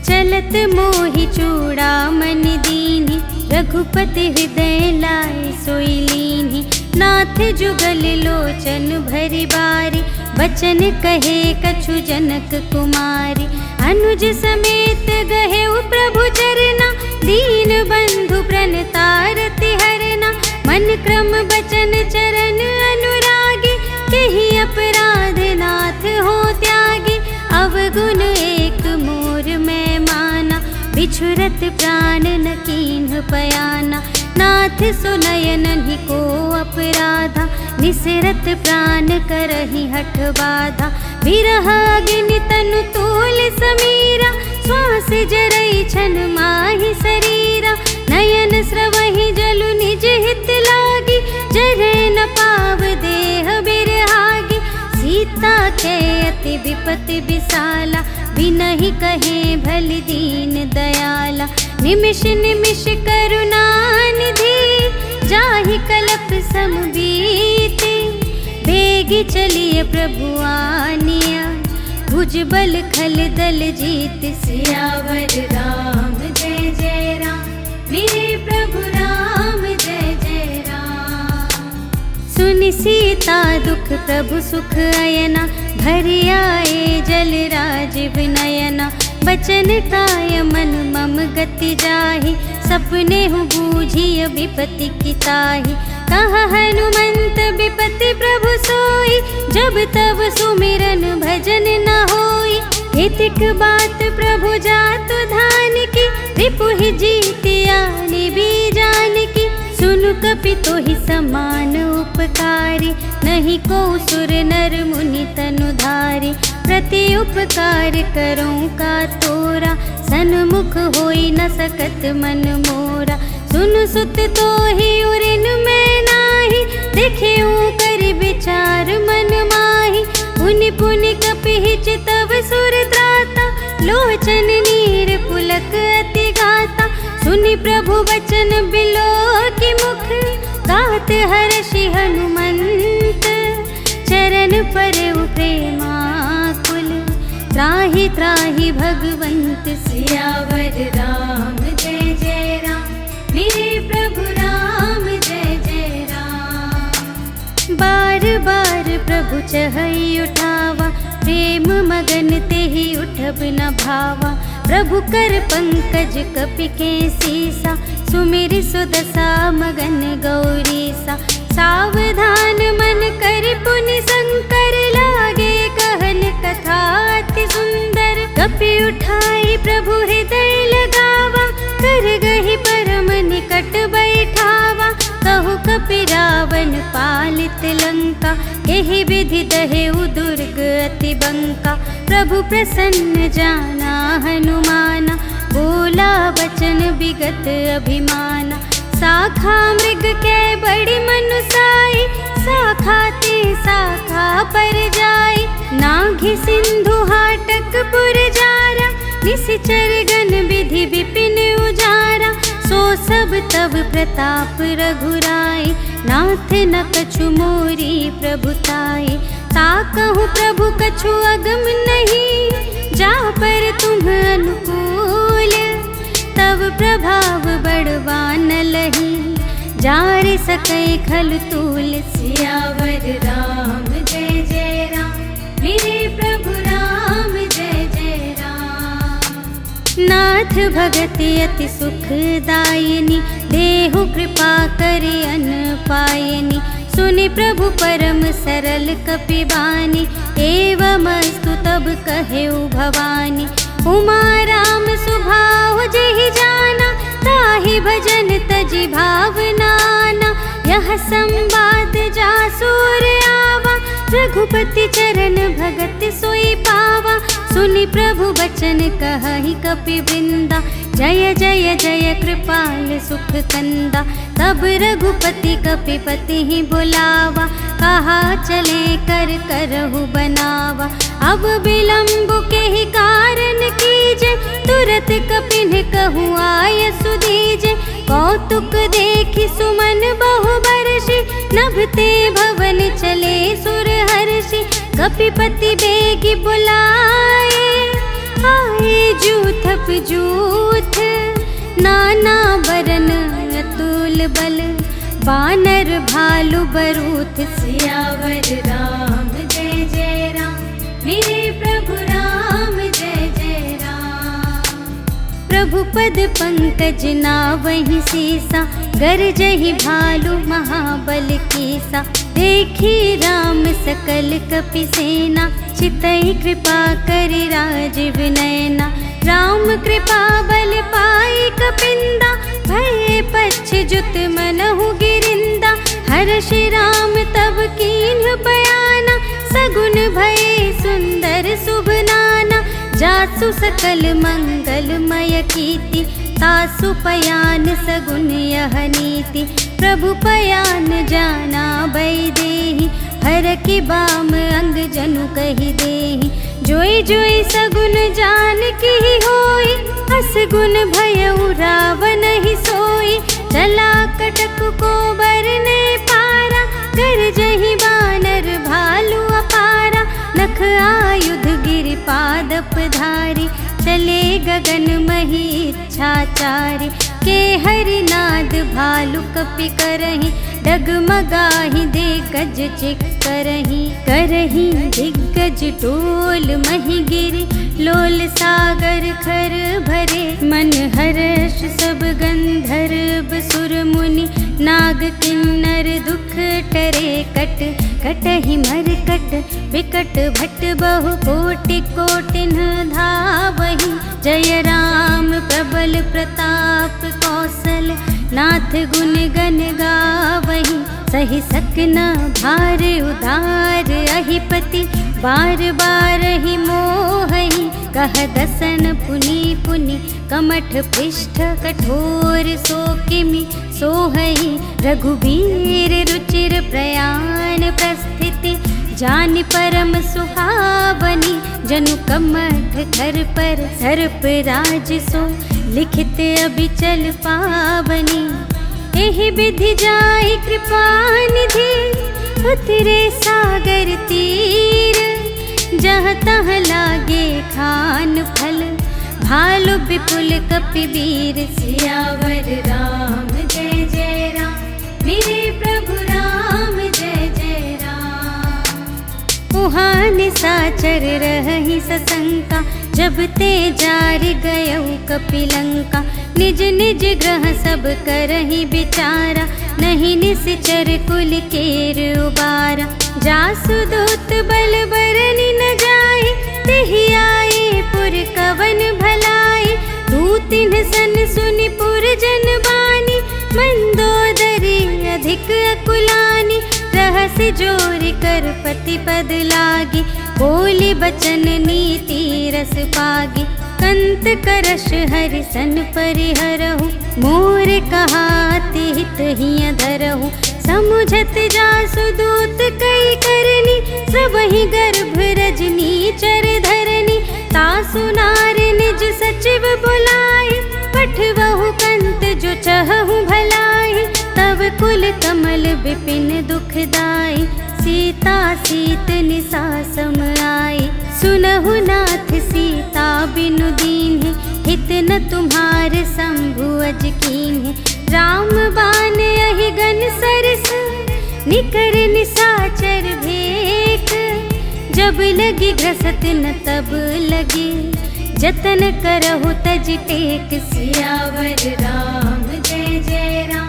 चलत मोहि चूड़ामन दीन्हि, रघुपति हृदय लाए सोई लीन्हि। नाथ जुगल लोचन भरि बारी, बचन कहे कछु जनक कुमारी। अनुज समेत गहेउ प्रभु चरना, दीन बंधु प्रणतारति हरना। मन क्रम बचन चरण अनुरागी, केहि अपराध नाथ हो त्यागी। अवगुण एक मोर मैं माना, बिछुरत प्राण न कीन्ह पयाना। नाथ सुनयनहि को अपराधा, निसरत प्राण करहि हठ बाधा। विरह अग्नि तनु तोल समीरा, श्वास जरई छन माहि शरीरा। नयन स्रवहि जलु निज हित लागी, जरै न पाव दे राखे अति विपत्ति विशाला, बिनहि कहे भल दीन दयाला। निमिष निमिष करुणा निधि, जाहि कलप सम बीते। बेगी चलिए प्रभु आनिया, भुज बल खल दल जीत। सियावर राम जय जय राम, मेरे प्रभु राम जय जय राम। सुनि सीता दुख प्रभु सुख अयना, भरि आए जल राजीव नयना। बचन काय मन मम गति जाहि, सपने हूँ बूझिय विपत्ति की ताहि। कहा हनुमंत विपत्ति प्रभु सोई, जब तब सुमिरन भजन न होई। हितिक बात प्रभु जातु धान की, रिपुहि जीतिया निबी जान की। सुनु कपि तोहि समान उपकारी, नहीं को सुर नर मुनि तनुधारी। प्रति उपकार करूं का तोरा, सन्मुख होई न सकत मन मोरा। सुनु सुत तोहि उरिन मैं नाही, देखियो कर विचार मन माही। पुनि पुनि कपि चितव सुर त्राता, लोचन नीर पुलक अति गाता। सुनि प्रभु वचन बिलो की मुख, गात हर्षि हनुमंत। चरण परउ प्रेमाकुल, त्राहि त्राहि भगवंत। सियावर राम जय जय राम, मेरे प्रभु राम जय जय राम। बार बार प्रभु चहई उठावा, प्रेम मगन तेहि उठब न भावा। प्रभु कर पंकज कपि के सीसा, सुमिरि सुदशा मगन गौरीसा। सावधान मन कर पुनि शंकर, लागे कहन कथा अति सुंदर। कपि उठाई प्रभु हृदय लगावा, कर गहि परम निकट बैठावा। कहु कपि रावण पालित लंका, एहि विधि दहेउ दुर्ग अति बंका। प्रभु प्रसन्न जाना हनुमाना, बोला बचन विगत अभिमाना। शाखा मृग के बड़ी मनुसाई, शाखा ते शाखा पर जाई। नाघि सिंधु हाटक पुर जारा, निशिचर गण विधि विपिन उजारा। सो सब तब प्रताप रघुराई, नाथ न कछु मोरी प्रभुताई। ताकहु प्रभु कछु अगम नहीं, जा पर तुम अनुकूल। तब प्रभाव बड़वान लही, जारि सकै खल तूल। सियावर राम जय जय राम, मेरे प्रभु राम जय जय राम। नाथ भगति अति सुखदायिनी, देहु कृपा करि अन पायनी। सुनि प्रभु परम सरल कपि बानी, एवमस्तु तब कहेउ भवानी। उमा राम सुभाव जेहि जाना, ताहि भजन तजि भावनाना। यह संवाद जासुर आवा, रघुपति चरण भगत सोई पावा। सुनि प्रभु वचन कहहि कपि वृंदा, जय जय जय कृपाल सुख कंदा। तब रघुपति कपिपति ही बुलावा, कहा चले कर करहु बनावा। अब विलंब के ही कारण कीजे, तुरत कपिन कहूँ आय सुदीजे। कौतुक देखि सुमन बहु बरषि, नभते भवन चले सुर हर्षि। कपिपति बेगी बुलाए, आए जूथप जूथ। नाना बरन अतुल बल, बानर भालु बरूथ। सियावर राम जय जय राम, मेरे प्रभु राम जय जय राम। प्रभु पद पंकज नावहि सीसा, गरजहि भालु महाबल कीसा। देखी राम सकल कपि सेना, चितहि कृपा करि राजीव नयना। राम कृपा बल पाई कपिंदा, भये पच्छ जुत मनहु गिरिंदा। हर्षि राम तब कीन्ह बयाना, सगुन भये सुंदर शुभ नाना। जासु सकल मंगलमय कीर्ति, तासु पयान सगुन यह नीति। प्रभु पयान जाना बैदेहि, हर की बाम अंग जनु कही देहि। जोई जोई सगुन जान की होई, असगुन भयउ रावण ही सोई। चला कटक को बरने पारा, गरजहि बानर भालू अपारा। नख आयुध गिरि पादप धारी, चले गगन मही इच्छाचारी। के हरिनाद भालु कपि करहि, डगमगाहि दिग्गज चिक करहि। करहि दिग्गज टोल मही गिरि, लोल सागर खर भरे। मन हर्ष सब गंधर्व सुर मुनि, नाग किन्नर दुख टरे। कट कटहि मरकट विकट भट, बहु कोटि कोटिन धावहि। जय राम प्रबल प्रताप कौशल, नाथ गुण गण गावहि। सहि सकन भार उदार अहिपति, बार बार ही मोहहि। कह दसन पुनि पुनि, कमठ पृष्ठ कठोर सो किमि सोहहि। रघुबीर रुचिर प्रयाण प्रस्थिति, जानि परम सुहावनी। जनु कमठ धर पर सर्प राज सो, लिखित अबिचल पावनी। एहि विधि जाई कृपा निधि, उतरे सागर तीर। जहाँ तहाँ लागे खान फल, भालु विपुल कपिवीर। सियावर राम जय जय राम, मेरे प्रभु राम जय जय राम। उहाँ निशाचर रहहि सशंका, जब ते जार गयउ कपिलंका। निज निज ग्रह सब करहि विचारा, नहीं निश्चर कुल केर उबारा। जासु दूत बल बरनि न जाहि, तेहि आए पुर कवन भलाई। दूतिन सन सुनि पुर जन बानी, मंदोदरी अधिक अकुलानी। रहस्य जोरि कर पति पद लागी, बोली बचन नीति रस पागी। कंत करश हरि सन परिहरहु, मोर कहाति हित हिय धरहु। समुझत जासु दूत कई करनी, सबहि गर्भ रजनी चर धरनी। तासु नार निज सचिव बुलाए, पठवहु कंत जो चहहु भलाई। तब कुल कमल विपिन दुखदाई, सीता सीत निसा सम आई। सुनहु नाथ सीता बिनु दीन्हि, हित न तुम्हार शंभु अज कीन्हि। राम बान अहि गन सरस, निकर निशाचर भेक। जब लगी ग्रसत न तब लगी, जतन करहु तज टेक। सियावर राम जय जय राम,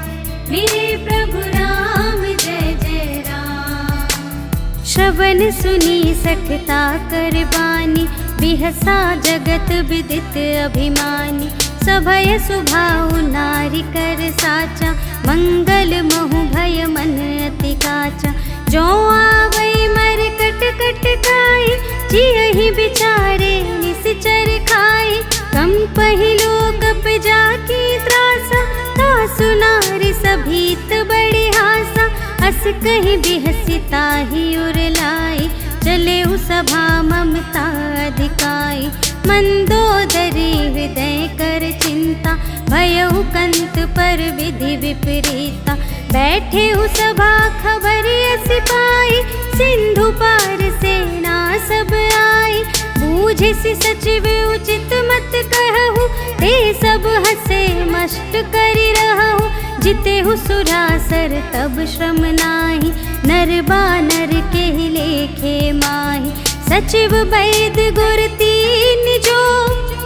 मेरे प्रभु राम जय जय राम। श्रवण सुनी सठता कर बानी, बिहसा जगत विदित अभिमानी। सभय सुभाउ नारी कर साचा, मंगल महु भय मन अति काचा। जो आवै मर कट कट काई, जियहि बिचारे निश्चर खाई। कम पहिलो कप जाकी त्रासा, तासु नारी सभीत बड़ी हासा। अस कहि बिहसिता ही उरलाई, चले सभा ममता अधिकाई। मंदोदरी हृदय कर चिंता, भयउ कंत पर विधि विपरीता। बैठे सभा खबर सिपाही, सिंधु पार सेना सब आई। बूझिसि सचिव उचित मत कहु, ते सब हसे मष्ट करि रहु। जितेहु सुरासर तब श्रम नाही, नर बानर के लेखे माही। सचिव वैद गुर तीन जो,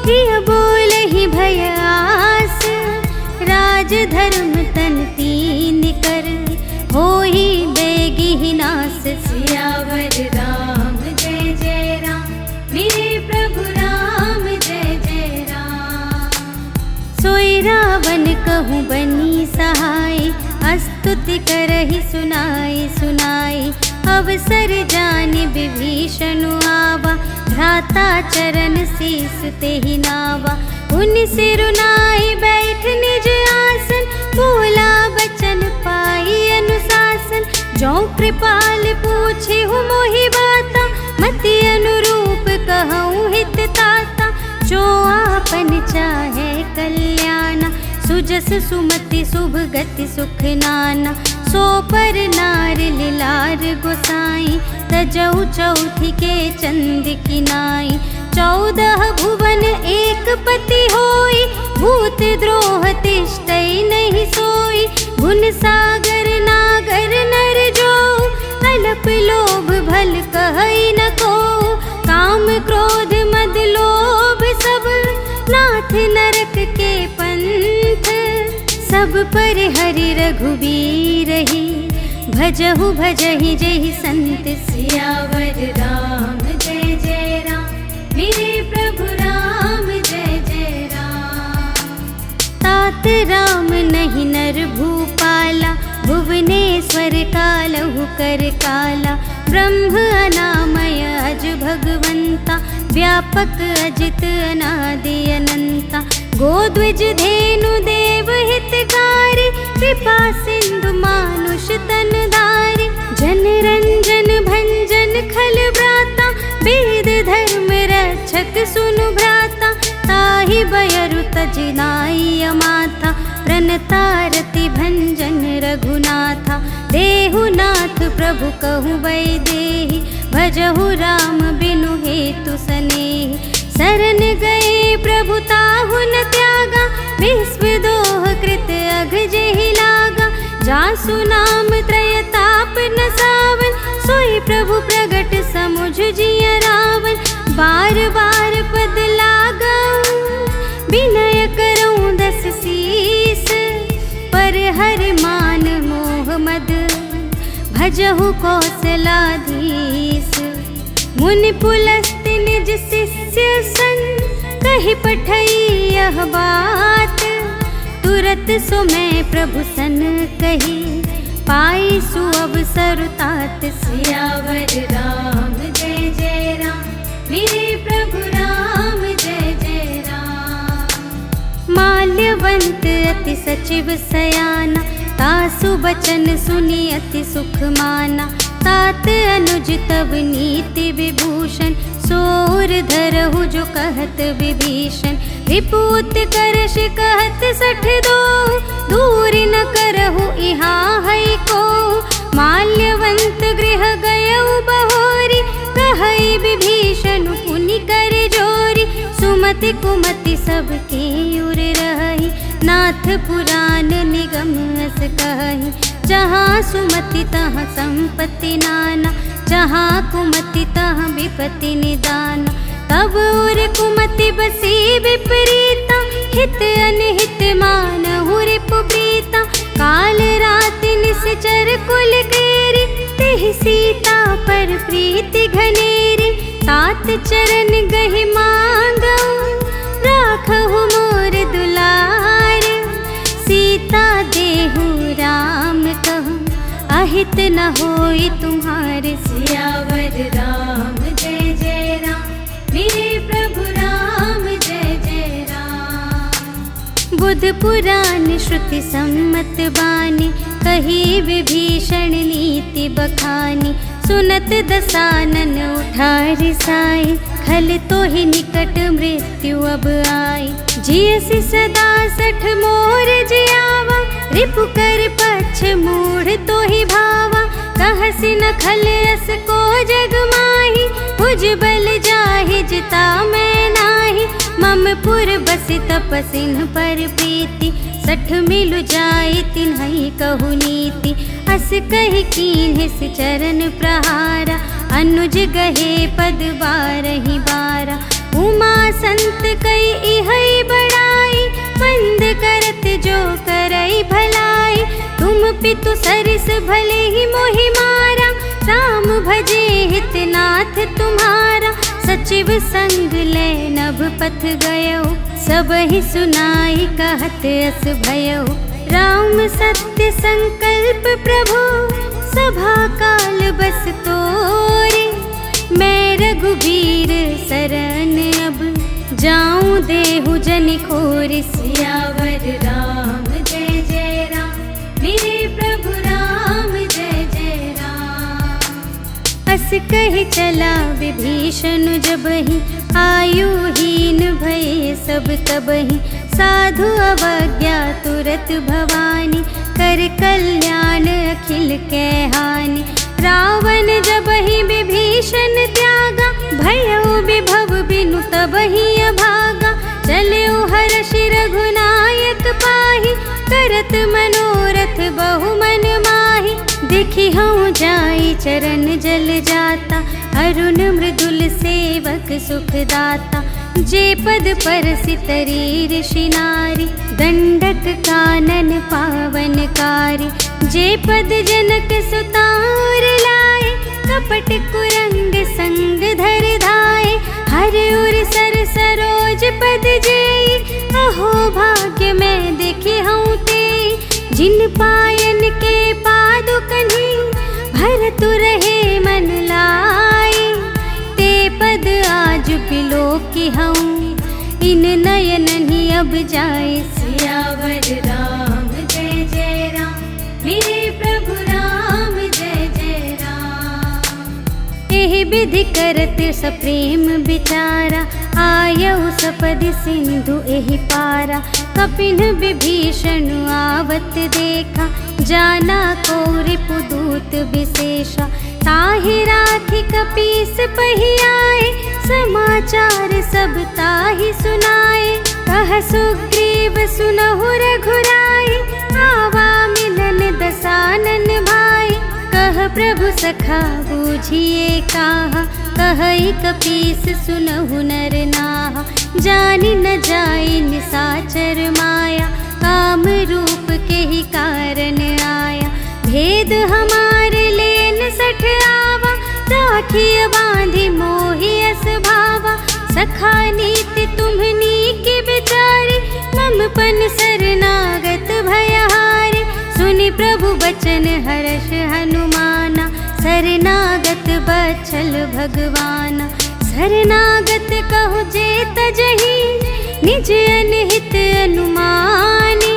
प्रिय बोलहि भय आस। राज धर्म तन तीन कर, होहि बेगी नास। सियावर राम जय जय राम, मेरे प्रभु राम जय जय राम। सोई रावण कहूँ बनी सहाय, स्तुति करहि सुनाई सुनाई। अवसर जानि विभीषण आवा, भ्राता चरण शीस तेहि नावा। उनि सिरुनाई बैठ निज आसन, बोला बचन पाई अनुशासन। जो कृपाल पूछे हूँ मोहि बाता, मति अनुरूप कहूँ हित ताता। जो आपन चाहे कल्याण, सुजस सुमति शुभ गति सुख नाना। सो पर नार लिलार गोसाई, तजऊ चौथी के चंद की नाई। 14 भुवन एक पति होई, भूत द्रोह तिष्ठई नहीं सोई। गुण सागर नागर नर जो, अल्प लोभ भल कहई न को। काम क्रोध मद लोभ सब, नाथ नरक के पंथ। सब पर हरि रघुबीर ही, भजहु भजहि जहि संत। सियावर राम जय जय राम, मेरे प्रभु राम जय जय राम। तात राम नहीं नर भूपाला, भुवनेश्वर कालहु कर काला। ब्रह्म अनामय अज भगवंता, व्यापक अजित अनादि अनंता। गोद्विज धेनु देव हितकारी, कृपा सिंधु मानुष तन धारी। जन रंजन भंजन खल व्राता, वेद धर्म रक्षक सुनु भ्राता। ताहि बयरु तजिनाई माथा, प्रणतारति भंजन रघुनाथा। देहु नाथ प्रभु कहु वैदेही, भजहु राम बिनु हेतु सनेही। शरण गए प्रभु ताहु न त्यागा, विश्व दोह कृत अघ जेहि लागा। जासु नाम त्रय ताप न सावन, सोई प्रभु प्रगट समुझ जिय रावण। बार बार पद लागऊं, विनय करऊं 10 शीस। पर हर मान मोह मद, भजहु कौशलाधीश। मुनि पुलस्त्य निज शिष्य संग, कहि पठई यह बात। तुरत सो मैं प्रभु सन कही, पाई सुअवसर तात। सियावर राम जय जय राम, मेरे प्रभु राम जय जय राम। माल्यवंत अति सचिव सयाना, तासु बचन सुनि अति सुख माना। तात अनुज तब नीति विभूषण, सोर धरहु जो कहत विभीषण। रिपुत करश कहत 62, दूर न करहु इहाँ है को। माल्यवंत गृह गयउ बहोरी, कहई विभीषण पुनि कर जोरी। सुमति कुमति सबके उर रही, नाथ पुराण निगम अस कहि। जहाँ सुमति तहाँ संपत्ति नाना, जहाँ कुमति तहाँ विपत्ति निदाना। तब उर कुमति बसी विपरीता, हित अनहित मानहु रिपु प्रीता। काल रात निश्चर कुल केरी, तेहि सीता पर प्रीति घनेरी। तात चरण गहि मांगऊं, राखहु मोर दुलार। सीता देहु राम कहूँ, अहित न होई तुम्हारे। सियावर राम जय जय राम, मेरे प्रभु राम जय जय राम। बुध पुराण श्रुति सम्मत बानी, कही विभीषण नीति बखानी। सुनत दसानन उठा रिसाई, खल तो ही निकट मृत्यु अब आई। जियसि सदा 60 मोर जियावा, रिपु कर पक्ष मूढ़ तो ही भावा। कहसि न खल अस को जग माही, भुज बल जाहि जिता मैं नाही। मम पुर बसि तपसिन पर प्रीति, 60 मिलु जाई तिन्हई कहु नीति। अस कहि कीन्हिस चरण प्रहारा, अनुज गहे पद 12 12। उमा संत कई इहै बड़ाई, मंद करत जो करई भलाई। तुम पितु सरिस भले ही मोहि मारा, राम भजे हित नाथ तुम्हारा। सचिव संग ले नभ पथ गयो, सबहि सुनाई कहत अस भयो। राम सत्य संकल्प प्रभु, सभा काल बस तोरे। मैं रघुबीर शरण अब, जाऊं देहु जन खोर। सियावर राम जय जय राम, मेरे प्रभु राम जय जय राम। हस कहि चला विभीषण जबहि, आयुहीन भये सब तबहि। साधु अवज्ञा तुरत भवानी, कर कल्याण अखिल कै हानि। रावण जबहि विभीषण त्यागा, भयउ विभव बिनु तबहि अभागा। चलउ हर्षि रघुनायक पाहि, करत मनोरथ बहु मन माहि। देखि हऊँ जाई चरण जल जाता, अरुण मृदुल सेवक सुखदाता। जे पद परसि तरी ऋषि नारी, दंडक कानन पावनकारी। जे पद जनक सुतार लाए, कपट कुरंग संग धर धाए। हर उर सर सरोज पद जेई, अहो भाग्य मैं देखि हऊँ तेई। जिन पायन के पादुकन्हि, भरतु रहे मन लाए। ते पद आज बिलोकी हऊँ, इन नयनहि अब जाए। सियावर राम जय जय राम, मेरे प्रभु राम जय जय राम। एहि विधि करत सप्रेम विचारा, आयउ सपदि सिंधु एहि पारा। कपिन विभीषण आवत देखा, जाना को रिपुदूत विशेषा। ताहि राखि कपीस पहियाए, समाचार सब ताहि सुनाए। कह सुग्रीव सुनहु रघुराई, आवा मिलन दसानन भाई। कह प्रभु सखा बूझिए काहा, कहई कपीस सुनहु नर नाहा। जानि न जाई निसाचर माया, काम रूप के ही कारण आया। भेद हमार लेन सठ आवा, राखिय बांधि मोहि अस भावा। सखा नीति तुम्हनी की बिचारी, मम पन शरणागत भयहारी। सुनि प्रभु बचन हर्ष हनुमाना, शरणागत बछल भगवाना। शरणागत कहु जे तजहि, निज अनहित अनुमानी।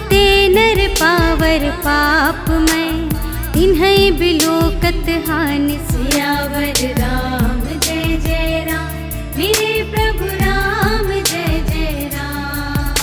ते नर पावर पाप मैं, तिन्है बिलोकत हानि। सियावर राम जय जय राम, मेरे प्रभु राम जय जय राम।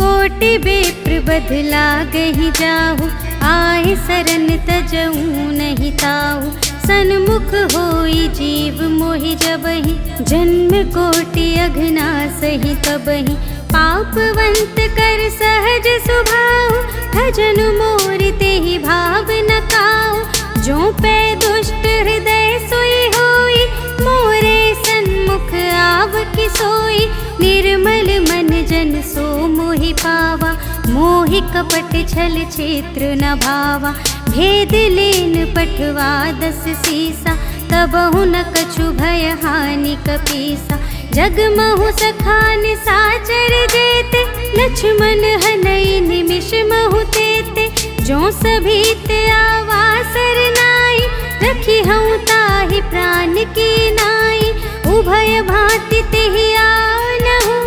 कोटि विप्र बदला गहि जाहु, आए शरण तजऊ नहीं ताहु। सन्मुख होई जीव मोहि जबहि, जन्म कोटि अघना सही तबहि। पापवंत कर सहज सुभाव, भजन मोर तेहि भाव न काऊ। जो पै दुष्ट हृदय सोई होई, मोरे सन्मुख आव कि सोई। निर्मल मन जन सो मोहि पावा, मोहि कपट छल क्षेत्र न भावा। भेद लेन पठवा दस सीसा, तबहु न कछु भय हानि कपीसा। जगमहु सखा निसाचर जेते, लक्ष्मण हनई निमिष महु तेते। जो सभीत आवा सरनाई, रखी हऊँ ताहि प्राण की नाई। उभय भांति तेहि आनहु,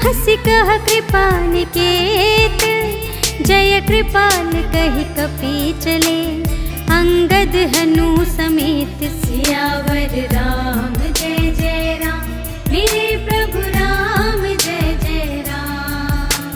हंसि कह कृपा निकेत। जय कृपाल कहि कपी चले, अंगद हनु समेत। सियावर राम जय जय राम, मेरे प्रभु राम जय जय राम।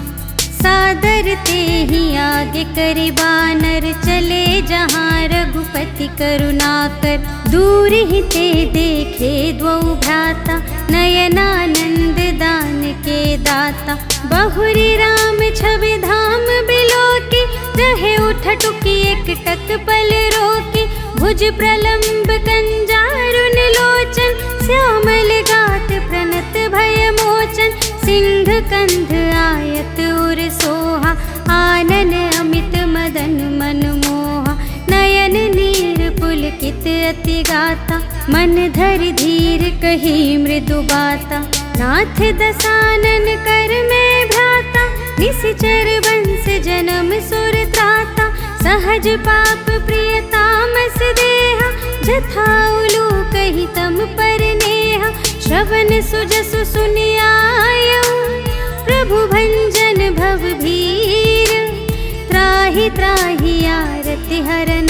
सादर तेहि आगे करि बानर, चले जहाँ रघुपति करुणाकर। दूर ही ते देखे द्वौ भ्राता, नयनानंद दान के दाता। बहुरी राम छवि धाम बिलोकी, रहे उठटुकी एक टक पल रोकी। भुज प्रलंब कंजारुन लोचन, श्यामल गात प्रणत भय मोचन। सिंह कंध आयत उर सोहा, आनन अमित मदन मन मोहा। नयन नीर पुलकित अति गाता, मन धरि धीर कही मृदु बाता। नाथ दसानन कर में भ्राता, निशिचर वंश जन्म सुर त्राता। सहज पाप प्रिय तामस देहा, जथा उलू कही तम पर नेहा। श्रवण सुजसु सुनियायऊ, प्रभु भंजन भव भीर। त्राहि त्राहि आरति हरन,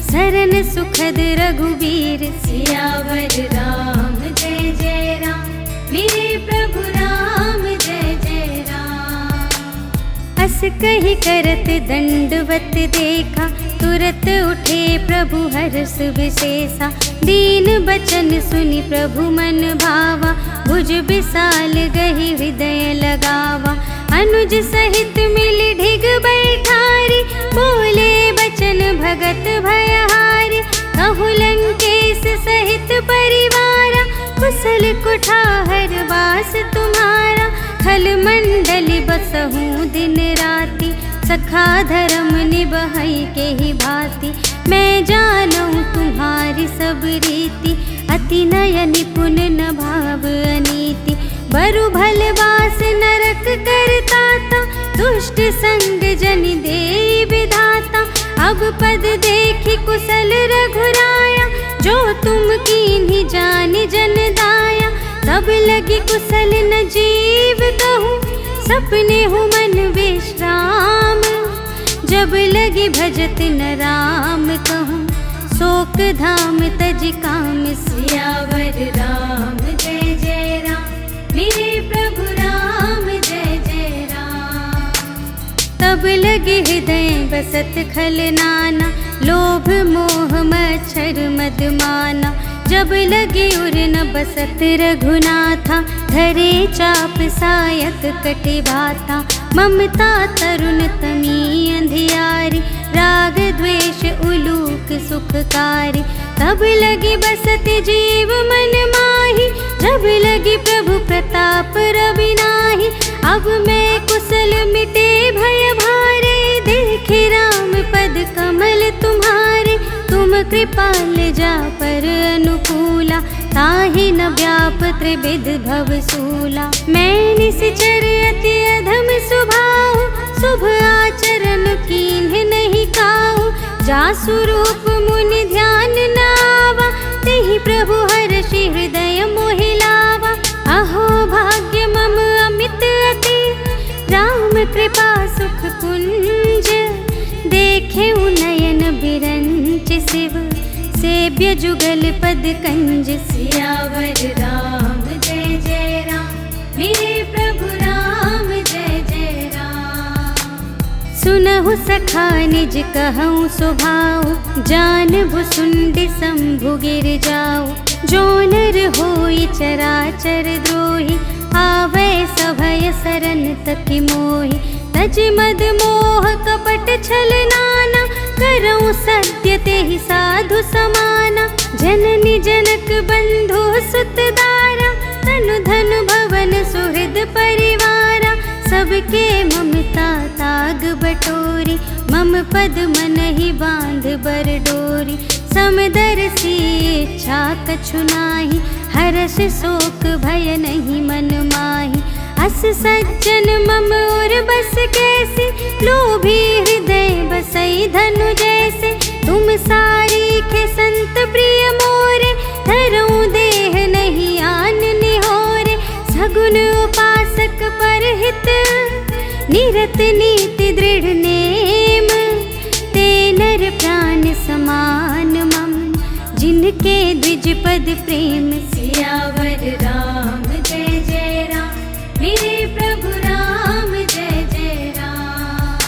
शरण दर्शन सुखद रघुबीर। सियावर राम जय जय राम, मेरे प्रभु राम जय जय राम। अस कही करत दंडवत देखा, तुरत उठे प्रभु हर्ष विशेषा। दीन बचन सुनि प्रभु मन भावा, भुज विशाल गहि हृदय लगावा। अनुज सहित मिली ढिग बैठारी, बोले बचन भगत भयहारी। कहु लंकेश सहित परिवारा, कुशल कुठार वास तुम्हारा। खल मंडली बसहु दिन राति, सखा धर्म निबहै के ही भांति। मैं जानूं तुम्हारी सब रीति, अति नय निपुण न भाव अनीति। बरु भल वास नरक करता था, दुष्ट संग जन दे विधाता। अब पद देखी कुशल रघुराया, जो तुम कीन्ही जानि जन दाया। तब लगी कुशल न जीव कहूँ, सपने हूँ मन विश्राम। जब लगी भजत न राम कहूँ, शोक धाम तज काम। सियावर राम जय जय राम, मेरे प्रभु राम जय जय राम। तब लगे हृदय बसत खल नाना, लोभ मोह मच्छर मद माना। जब लगे उर न बसत रघुनाथा, धरे चाप सायक कटे भाता। ममता तरुण तमी अंधियारी, राग द्वेष उलूक सुखकारी। तब लगी बसत जीव मन माही, जब लगी प्रभु प्रताप रवि नाही। अब मैं कुशल मिटे भय भारे, देखे राम पद कमल तुम्हारे। तुम कृपाल जा पर अनुकूला, ताहि न व्याप त्रिविध भव सूला। मैं निश्चर अति अधम स्वभाव, शुभ आचरण कीन्ह नहीं काहू। जासु रूप मुनि ध्यान न आवा, तेहि प्रभु हर्षि हृदय मोहि लावा। अहो भाग्य मम अमित अति, राम कृपा सुख कुंज। देखे नयन बिरंच शिव, सेव्य जुगल पद कंज। सियावर राम जय जय राम, मेरे प्रभु राम जय जय राम। सुनहु सखा निज कहूँ स्वभाव, जानबु सुंड शंभु गिर जाऊ। जो नर होई चराचर द्रोही, आवे सभय सरन तकि मोहि। तज मद मोह कपट छल नाना, करऊँ सत्य तेहि साधु समाना। जननी जनक बंधु सुत दारा, तनु धन भवन सुहृद परिवारा। सबके ममता ताग बटोरी, मम पद मन ही बांध बर डोरी। समदर्शी इच्छा कछु नाही, हर्ष शोक भय नहीं मन माही। अस सज्जन मम और बस कैसे, लोभी हृदय बसई धनु जैसे। तुम सारीखे संत प्रिय मोरे, धरऊँ देह नहीं आन निहोरे। सगुन उपासक परहित, निरत नीति दृढ़ नेम। ते नर प्राण समान मम, जिनके द्विज पद प्रेम। सियावर राम जय जय राम, मेरे प्रभु राम जय जय राम।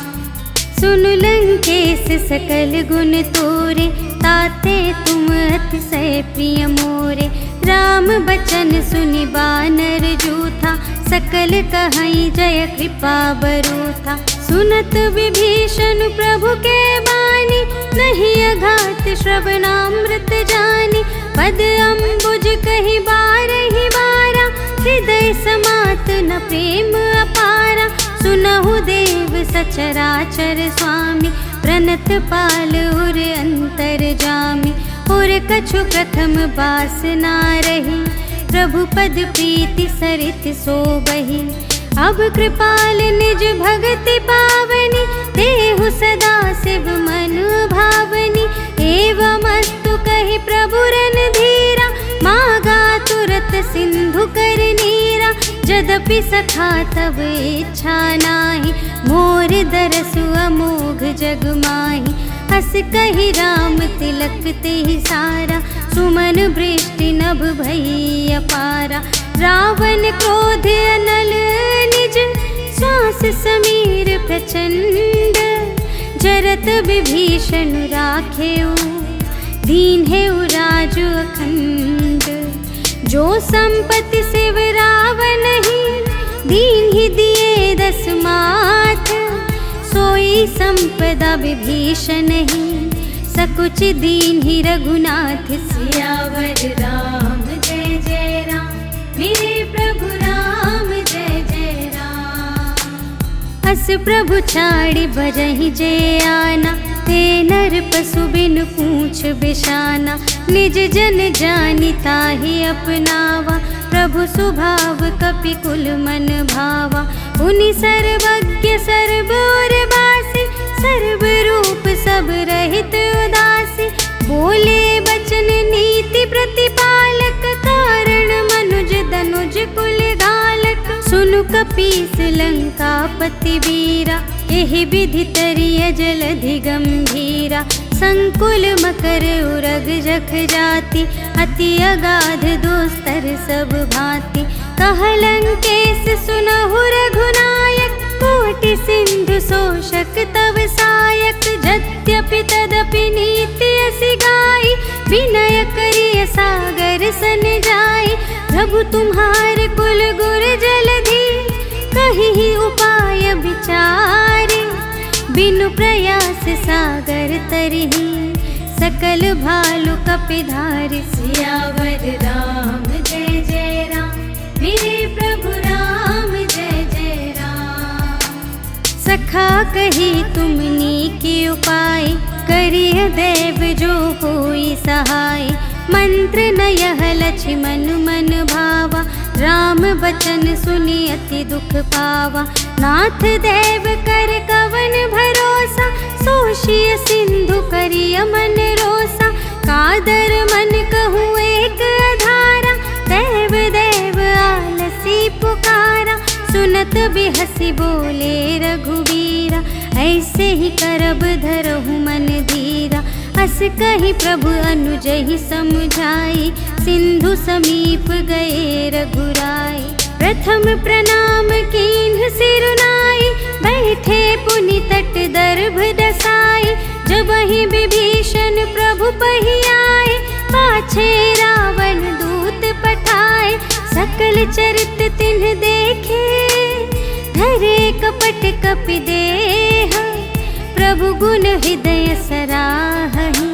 सुन लंकेश सकल गुण तोरे, ताते तुम अतिशय प्रिय मोरे। राम बचन सुनि बानर जूथा, सकल कहई जय कृपा बरूथा। सुनत विभीषण प्रभु के बानी, नहीं अघात श्रवणामृत जानी। पद अम्बुज कही बारहि बारा, हृदय समात न प्रेम अपारा। सुनहु देव सचराचर स्वामी, प्रणत पाल उर अंतर जामी। और कछु प्रथम बास ना रही, प्रभु पद प्रीति सरित सोबहि। अब कृपाल निज भगति पावनी, देहु सदा शिव मन भावनी। एवमस्तु कहि प्रभु रणधीरा, मागा तुरत सिंधु कर नीरा। यद्यपि सखा तब इच्छा नाही, मोर दरसु अमोघ जग माही। हस कहि राम तिलक तेहि सारा, सुमन वृष्टि नभ भई अपारा। रावण क्रोध अनल निज, श्वास समीर प्रचंड। जरत विभीषण राखेउ, दीन्हेउ राजु अखंड। जो संपत्ति शिव रावण ही, दीन्हि दिए 10 माथ। सोई संपदा विभीषण ही, सकुच दीन्हि रघुनाथ। सियावर राम जय जय राम, मेरे प्रभु राम जय जय राम। अस प्रभु छाड़ि बरहि जे आना, ते नर पशु बिनु पूछ बिशाना। निज जन जानि ताहि अपनावा, प्रभु स्वभाव कपि कुल मन भावा। उनि सर्वज्ञ सर्व और बासी, सर्व रूप सब रहित उदासी। बोले बचन नीति प्रतिपालक, कारण मनुज दनुज कुल घालक। सुनु कपीस लंकापति वीरा, एहि विधि तरिय जलधि गंभीरा। संकुल मकर उरग जख जाति, अति अगाध दोस्तर सब भांति। कह लंकेश सुनहु रघुनायक, कोटि सिंधु शोषक तव सायक। यद्यपि तदपि नीति असि गाई, विनय करिय सागर सन जाई। प्रभु तुम्हार कुल गुर जलधि, कहिहि उपाय विचारे। बिनु प्रयास सागर तरहि, सकल भालु कपिधारि। सियावर राम जय जय राम, मेरे प्रभु राम जय जय राम। सखा कही तुमनी के उपाय, करिय देव जो होई सहाय। मंत्र न यह लक्ष्मण मन भावा, राम बचन सुनि अति दुख पावा। नाथ देव कर कवन भरोसा, सोषिय सिंधु करिय मन रोसा। कादर मन कहूँ एक अधारा, देव देव आलसी पुकारा। सुनत बिहसी बोले रघुवीरा, ऐसे ही करब धरहु मन धीरा। अस कहि प्रभु अनुजहि समुझाई, सिंधु समीप गए रघुराई। प्रथम प्रणाम कीन्ह सिरुनाई, बैठे पुनि तट दर्भ दसाई। जबहि विभीषण प्रभु पहि आए, पाछे रावण दूत पठाए। सकल चरित तिन्ह देखे, धरे कपट कपि देह। प्रभु गुण हृदय सराहहि,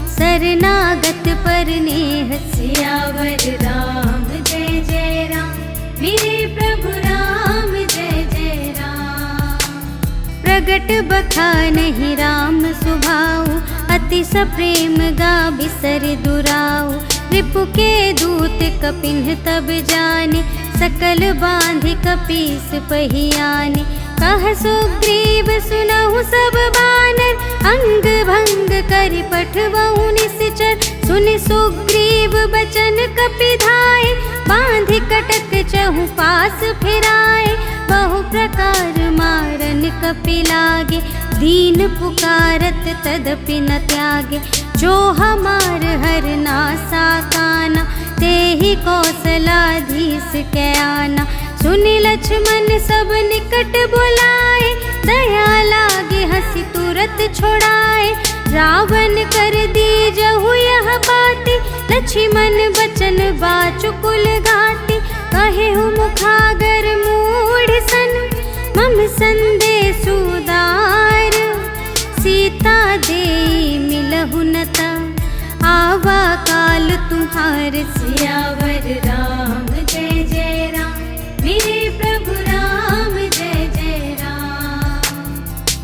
शरणागत पर नेह। सियावर राम जय जय राम, मेरे प्रभु राम जय जय राम। प्रगट बखानहि राम सुभाऊ, अति सप्रेम गा बिसर दुराऊ। रिपु के दूत कपिन्ह तब जाने, सकल बांधि कपीस पहियाने। कह सुग्रीव सुनहु सब बानर, अंग भंग करि पठवहु निश्चर। सुनि सुग्रीव बचन कपिधाय, बांधि कटक चहु पास फिराए। बहु प्रकार मारन कपि लागे, दीन पुकारत तदपि न त्यागे। जो हमार हर नासा काना, तेहि कौशलाधीश कै आना। सुनि लक्ष्मण सब निकट बुलाए, दया लागे हंसी तुरत छोड़ाए। रावण कर दीजहु यह बाती, लक्ष्मण बचन बाचुकुल घाती। कहेहु मुखागर मूढ़ सन, मम संदेश उदार। सीता देई मिलहु नता, आवा काल तुम्हार। सियावर राम जय जय राम, मेरे प्रभु राम जय जय राम।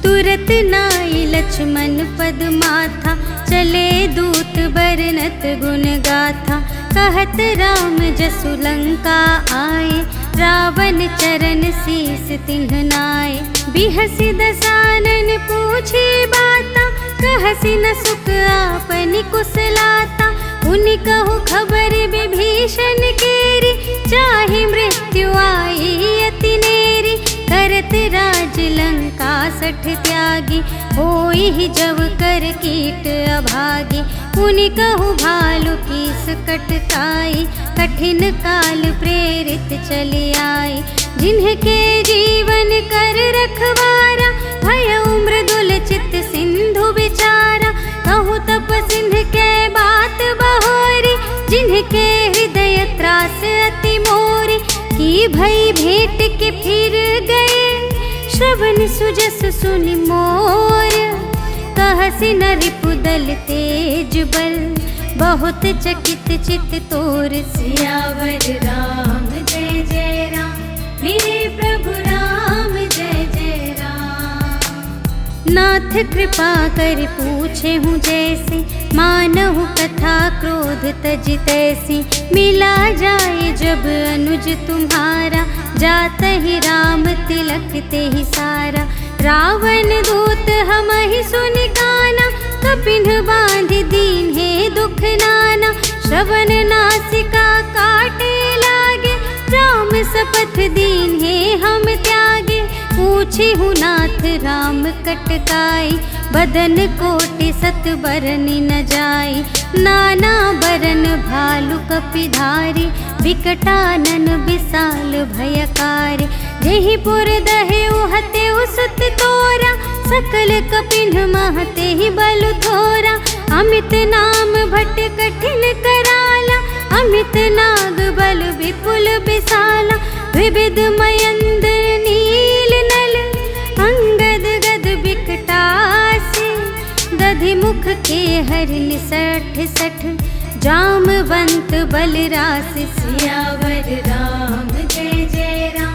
तुरत नाई लक्ष्मण पद माथा, चले दूत बरनत गुण गाथा। कहत राम जसु लंका आए, रावण चरण शीस तिन्ह नाए। बिहसि दसानन पूछे बाता, कहसि न सुख आपनि कुशलाता। उनि कहु खबर विभीषण केरी, चाहे मृत्यु आई अति नेरी। करत राज लंका सठ त्यागी, होई ही जब कर कीट अभागे। पुनि कहु भालु कीस कटकाई, कठिन काल प्रेरित चले आए। जिन्हके जीवन कर रखवारा, भय मृदुल चित्त सिंधु विचारा। कहु तप सिंध के बात बहोरी, जिनके हृदय त्रास अति मोरी। की भई भेंट के फिर गए, श्रवण सुजस सुनि मोर। कहसि न रिपुदल तेज बल, बहुत चकित चित तोर। सियावर राम जय जय राम, मेरे प्रभु राम जय जय राम। नाथ कृपा कर पूछे हूँ जैसे, मानहु कथा क्रोध तज तैसी। मिला जाए जब अनुज तुम्हारा, जात ही राम तिलक ते ही सारा। रावण दूत हमहि सुनि काना, कपिन बांध दीन है दुख नाना। श्रवण नासिका काटे लागे, राम सपथ दीन है हम त्यागे। पूछे हूँ नाथ राम कटकाई, बदन कोटि सत बरन न जाई। नाना बरन भालु कपिधारी, विकटानन विशाल भयकारी। जेहि पुर दहे उहते उसत तोरा, सकल कपिन महते ही बल थोरा। अमित नाम भट कठिन कराला, अमित नाग बल विपुल विशाला। विविध मयंद्र नील नल, अंगद गद विकटासी। दधि मुख के हरिन सठ सठ, जामवंत बलरास। सियावर राम जय जय राम,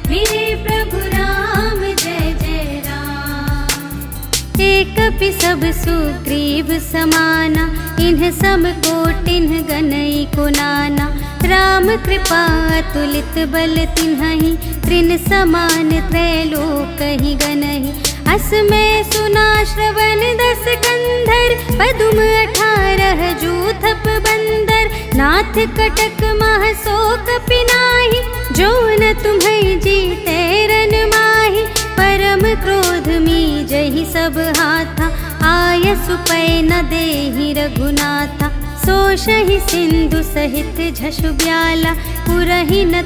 मेरे प्रभु राम जय जय राम। एक कपि सब सुग्रीव समाना, इन्ह सब कोटिन्ह गनई को नाना। राम कृपा अतुलित बल तिन्हहि, त्रिन समान त्रैलोक ही गनहि। अस में सुना श्रवण 10 कंधर, पदुम 18 जूथप बंदर। नाथ कटक मह सो कपि नाहि, जो न तुम्हें जीते रन माहि। परम क्रोध मी जहि सब हाथा, आयसु पै न देहि रघुनाथा। सोषहि सिंधु सहित झषु ब्याला, पुरहि न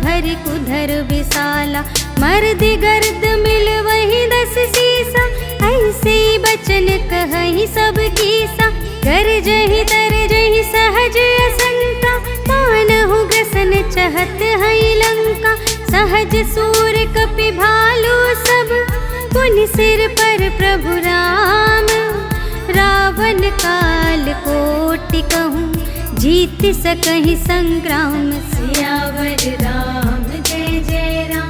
भरि कुधर विशाला। मर्दि गर्द मिल वही 10 सीसा, ऐसे बचन कहहि सब कीसा। गरजहि तरजहि सहज असंका, मानहु ग्रसन चहत हई लंका। सहज सूर कपि भालु सब, पुनि सिर पर प्रभु राम। रावण काल कोटि कहूँ, जीत सकहि संग्राम। सियावर राम जय जय राम,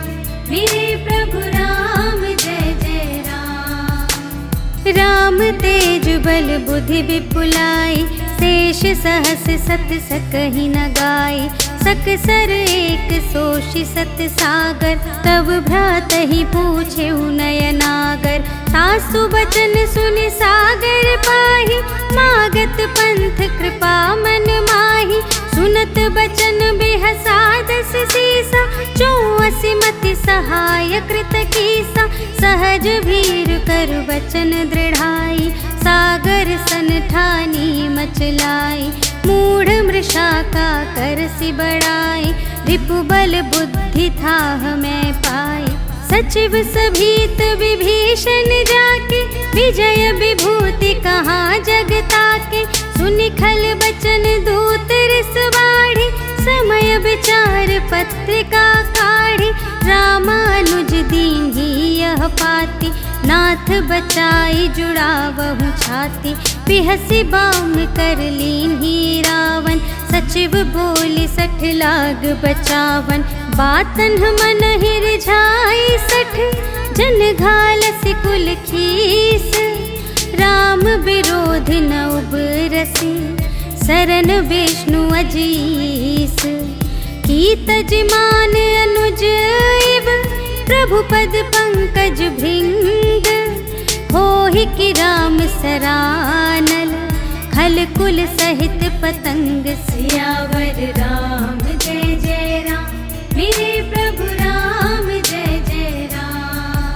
मेरे प्रभु राम जय जय राम। राम तेज बल बुद्धि विपुलाई, शेष सहस सत सकहि न गाई। सकसर एक सोषि सत सागर, तब भ्रातहि पूछे नयनागर। सासु बचन सुनि सागर पाहि, मागत पंथ कृपा मन माहि। सुनत बचन बिहसा 10 सीसा, 84 मति सहाय कृत कीसा। सहज भीर कर बचन दृढ़ाई, सागर सन ठानी मचलाई। मूढ़ मृषा का करसि बड़ाई, रिपु बल बुद्धि थाह मैं पाई। सचिव सभीत विभीषण जाके, विजय विभूति कहाँ जगता के। सुनि खल बचन दूत रिस बाढ़ी, समय विचार पत्रिका काढ़ी। रामानुज दीन्ही यह पाती, नाथ बचाई जुड़ावहु छाती। बिहसि बाम कर लीन्ही रावण, सचिव बोली 60 लाग बचावन। बातन मन हिरझाई 60, जन घालसि कुल खीस। राम विरोध न उबरसि, सरन विष्णु अजीस। की तजमान अनुज इव, प्रभु पद पंकज भृंग। होहि कि राम सरानल, खल कुल सहित पतंग। सियावर राम जय जय राम, मेरे प्रभु राम जय जय राम।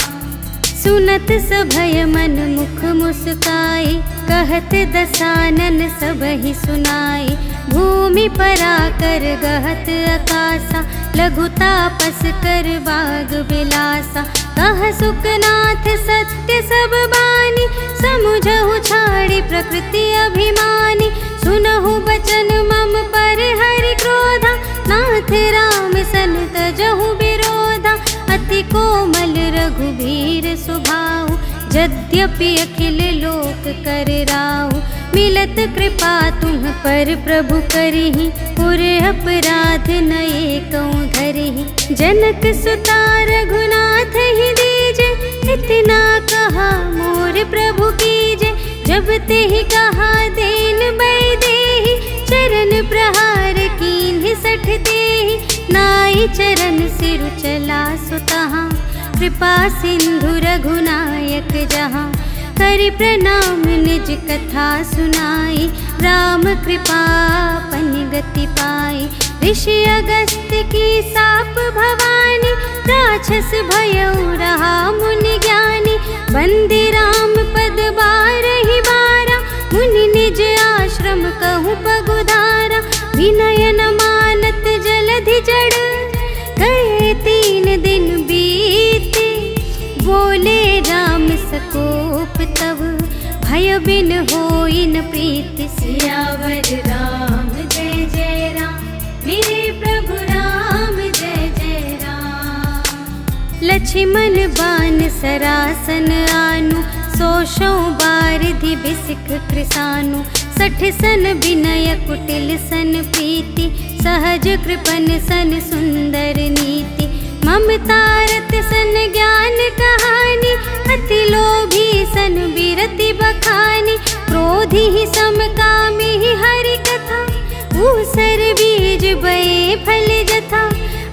सुनत सभय मन मुख मुस्काई, कहत दसानन सबहि सुनाई। भूमि पराकर गहत आकासा, लघु तापस कर बाग बिलासा। कह सुखनाथ सत्य सब बानी, समुझहु छाड़ी प्रकृति अभिमानी। सुनहु बचन मम पर हरि क्रोधा, नाथ राम सन तजहु विरोधा। अति कोमल रघुबीर स्वभाव, यद्यपि अखिल लोक कर राहु। मिलत कृपा तुम पर प्रभु करिहि, पुर अपराध नये कऊँ धरिहि। जनक सुता रघुनाथ ही दीजे, इतना कहा मोर प्रभु कीजे। जब तेहि कहा देन बैदेहि, चरण प्रहार कीन्हि सठ तेहि। नाई चरण सिरु चला सुतहाँ, कृपा सिंधु रघुनायक जहाँ। करि प्रणाम निज कथा सुनाई, राम कृपा पन गति पाई। ऋषि अगस्त्य की साप भवानी, राक्षस भयउ रहा मुनि ज्ञानी। बंदी राम पद बारहि बारा, मुनि निज आश्रम कहूँ पगुधारा। विनय न मानत जलधि जड़, गए 3 दिन बीते। बोले राम सकोप तब, भय बिन होई न प्रीति। सियावर राम जय जय राम, मेरे प्रभु राम जय जय राम। लक्ष्मण बान सरासन आनु, 100 बारिधि बिसिख कृसानु। 60 सन विनय कुटिल सन प्रीति, सहज कृपन सन सुंदर नीति। ममतारत सन ज्ञान कहानी, अति लोभी सन विरति बखानी। क्रोधी ही समकामी ही हरि कथा, ऊसर बीज बए फल जथा।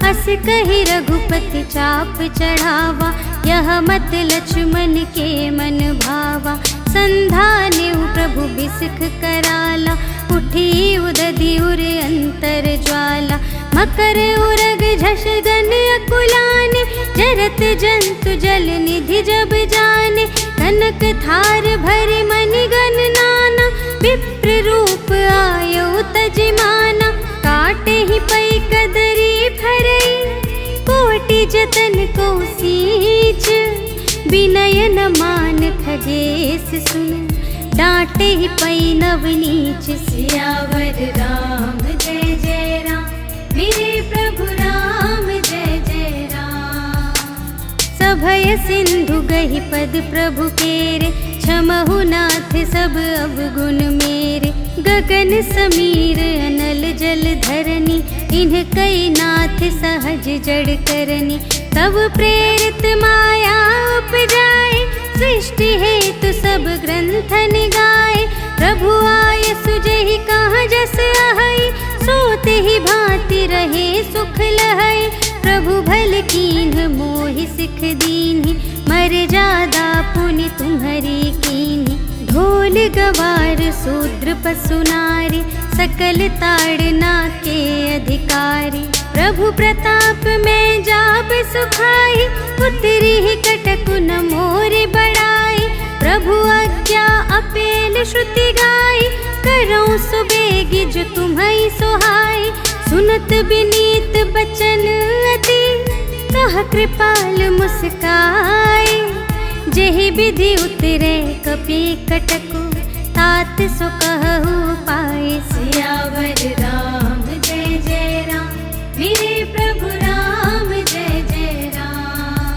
अस कहि रघुपति चाप चढ़ावा, यह मत लक्ष्मण के मन भावा। संधानेउ प्रभु बिसिख कराला, उठी उदधि उर अंतर ज्वाला। मकर उरग झष गन अकुलाने, जरत जंतु जल निधि जब जाने। कनक थार भरि मनि गण नाना, विप्र रूप आयौ तजिमाना। काटे ही पै कदरी फरई, कोटि जतन को सींच। विनय न मान खगेश सुन, डांटे ही पै नवनीच। सियावर राम जय जय राम, मेरे प्रभु राम जय जय राम। सभय सिंधु गहि पद प्रभु केरे, क्षमहु नाथ सब अवगुण मेरे। गगन समीर अनल जल धरनी, इन्ह कई नाथ सहज जड़ करनी। तब प्रेरित माया उपजाए, सृष्टि हेतु सब ग्रंथ निगाए। प्रभु आय सुजहि कहाँ जस आहई, सोते ही भांति रहे सुख लहई। प्रभु भल कीन्ह मोहि सिख दीन्हि, मर्यादा पुनि तुम्हरी कीन्हि। ढोल गवार शूद्र पशु नारी, सकल ताड़ना के अधिकारी। प्रभु प्रताप में जाब सुखाई, उतरी ही कटकु न मोरे बड़ाई। प्रभु आज्ञा अपेल श्रुति गाई, करऊँ सुबेगी जो तुम्हई सोहाई। सुनत विनीत बचन अति, कह कृपाल मुस्काई। जेहि विधि उतरे कपि कटकु, तात सो कहु पाए। सियावर राम जय जय राम, मेरे प्रभु राम जय जय राम।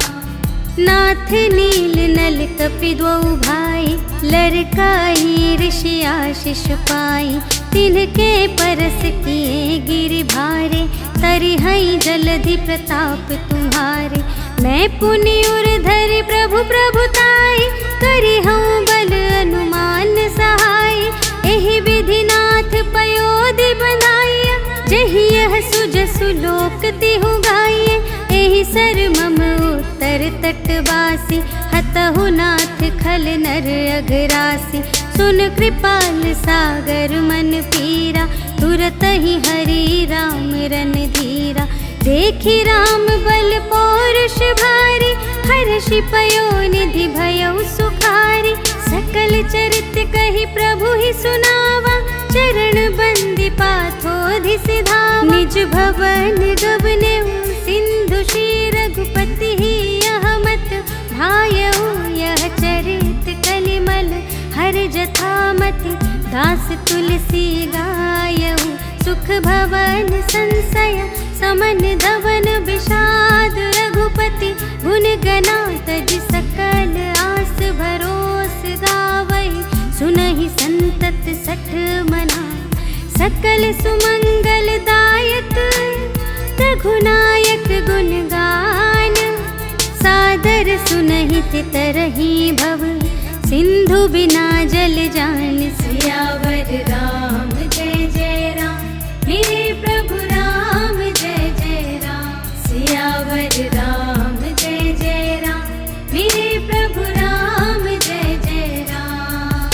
नाथ नील नल कपि द्वौ भाई, लरकाई ऋषि आशीष पाई। तिनके परस किए गिरि भारे, तरिहई जलधि प्रताप तुम्हारे। मैं पुनि उर धरि प्रभु प्रभुताई, करिहऊँ बल अनुमान सहाय। एहि विधि नाथ पयोधि बनाइया, जेहि यह सुजसु लोक तिहु गाइए। एहि सर मम उत्तर तटवासी, हतहु नाथ खल नर अघरासी। सुन कृपाल सागर मन पीरा, तुरत ही हरि राम रन धीरा। देखि राम बल पौरुष भारी, हर्षि पयोनिधि भयउ सुखारी। सकल चरित कहि प्रभु ही सुनावा, चरण बंदी पाथोधि सिधावा। निज भवन गबनेउ सिंधु श्री रघुपति ही यह मत भायउ। यह चरित कलिमल हर जथामति, दास तुलसी गायउ। सुख भवन संशय समन धवन विषाद, रघुपति गुण गना तज सकल आस भरोस गावै। सुनहि संतत सठ मना, सकल सुमंगल दायक रघुनायक गुण गान। सादर सुनहि चितरहि भव, सिंधु बिना जल जान। सियावर राम जय जय राम, मेरे प्रभु राम जय जय राम। सियावर राम जय जय राम, मेरे प्रभु राम जय जय राम।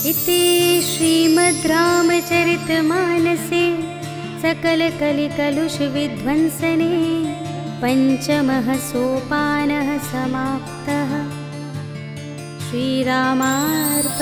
इति श्रीमद् रामचरितमानसे सकल कलिकलुष विध्वंसने पंचमः सोपानः समाप्तः। श्रीरामार्पणमस्तु।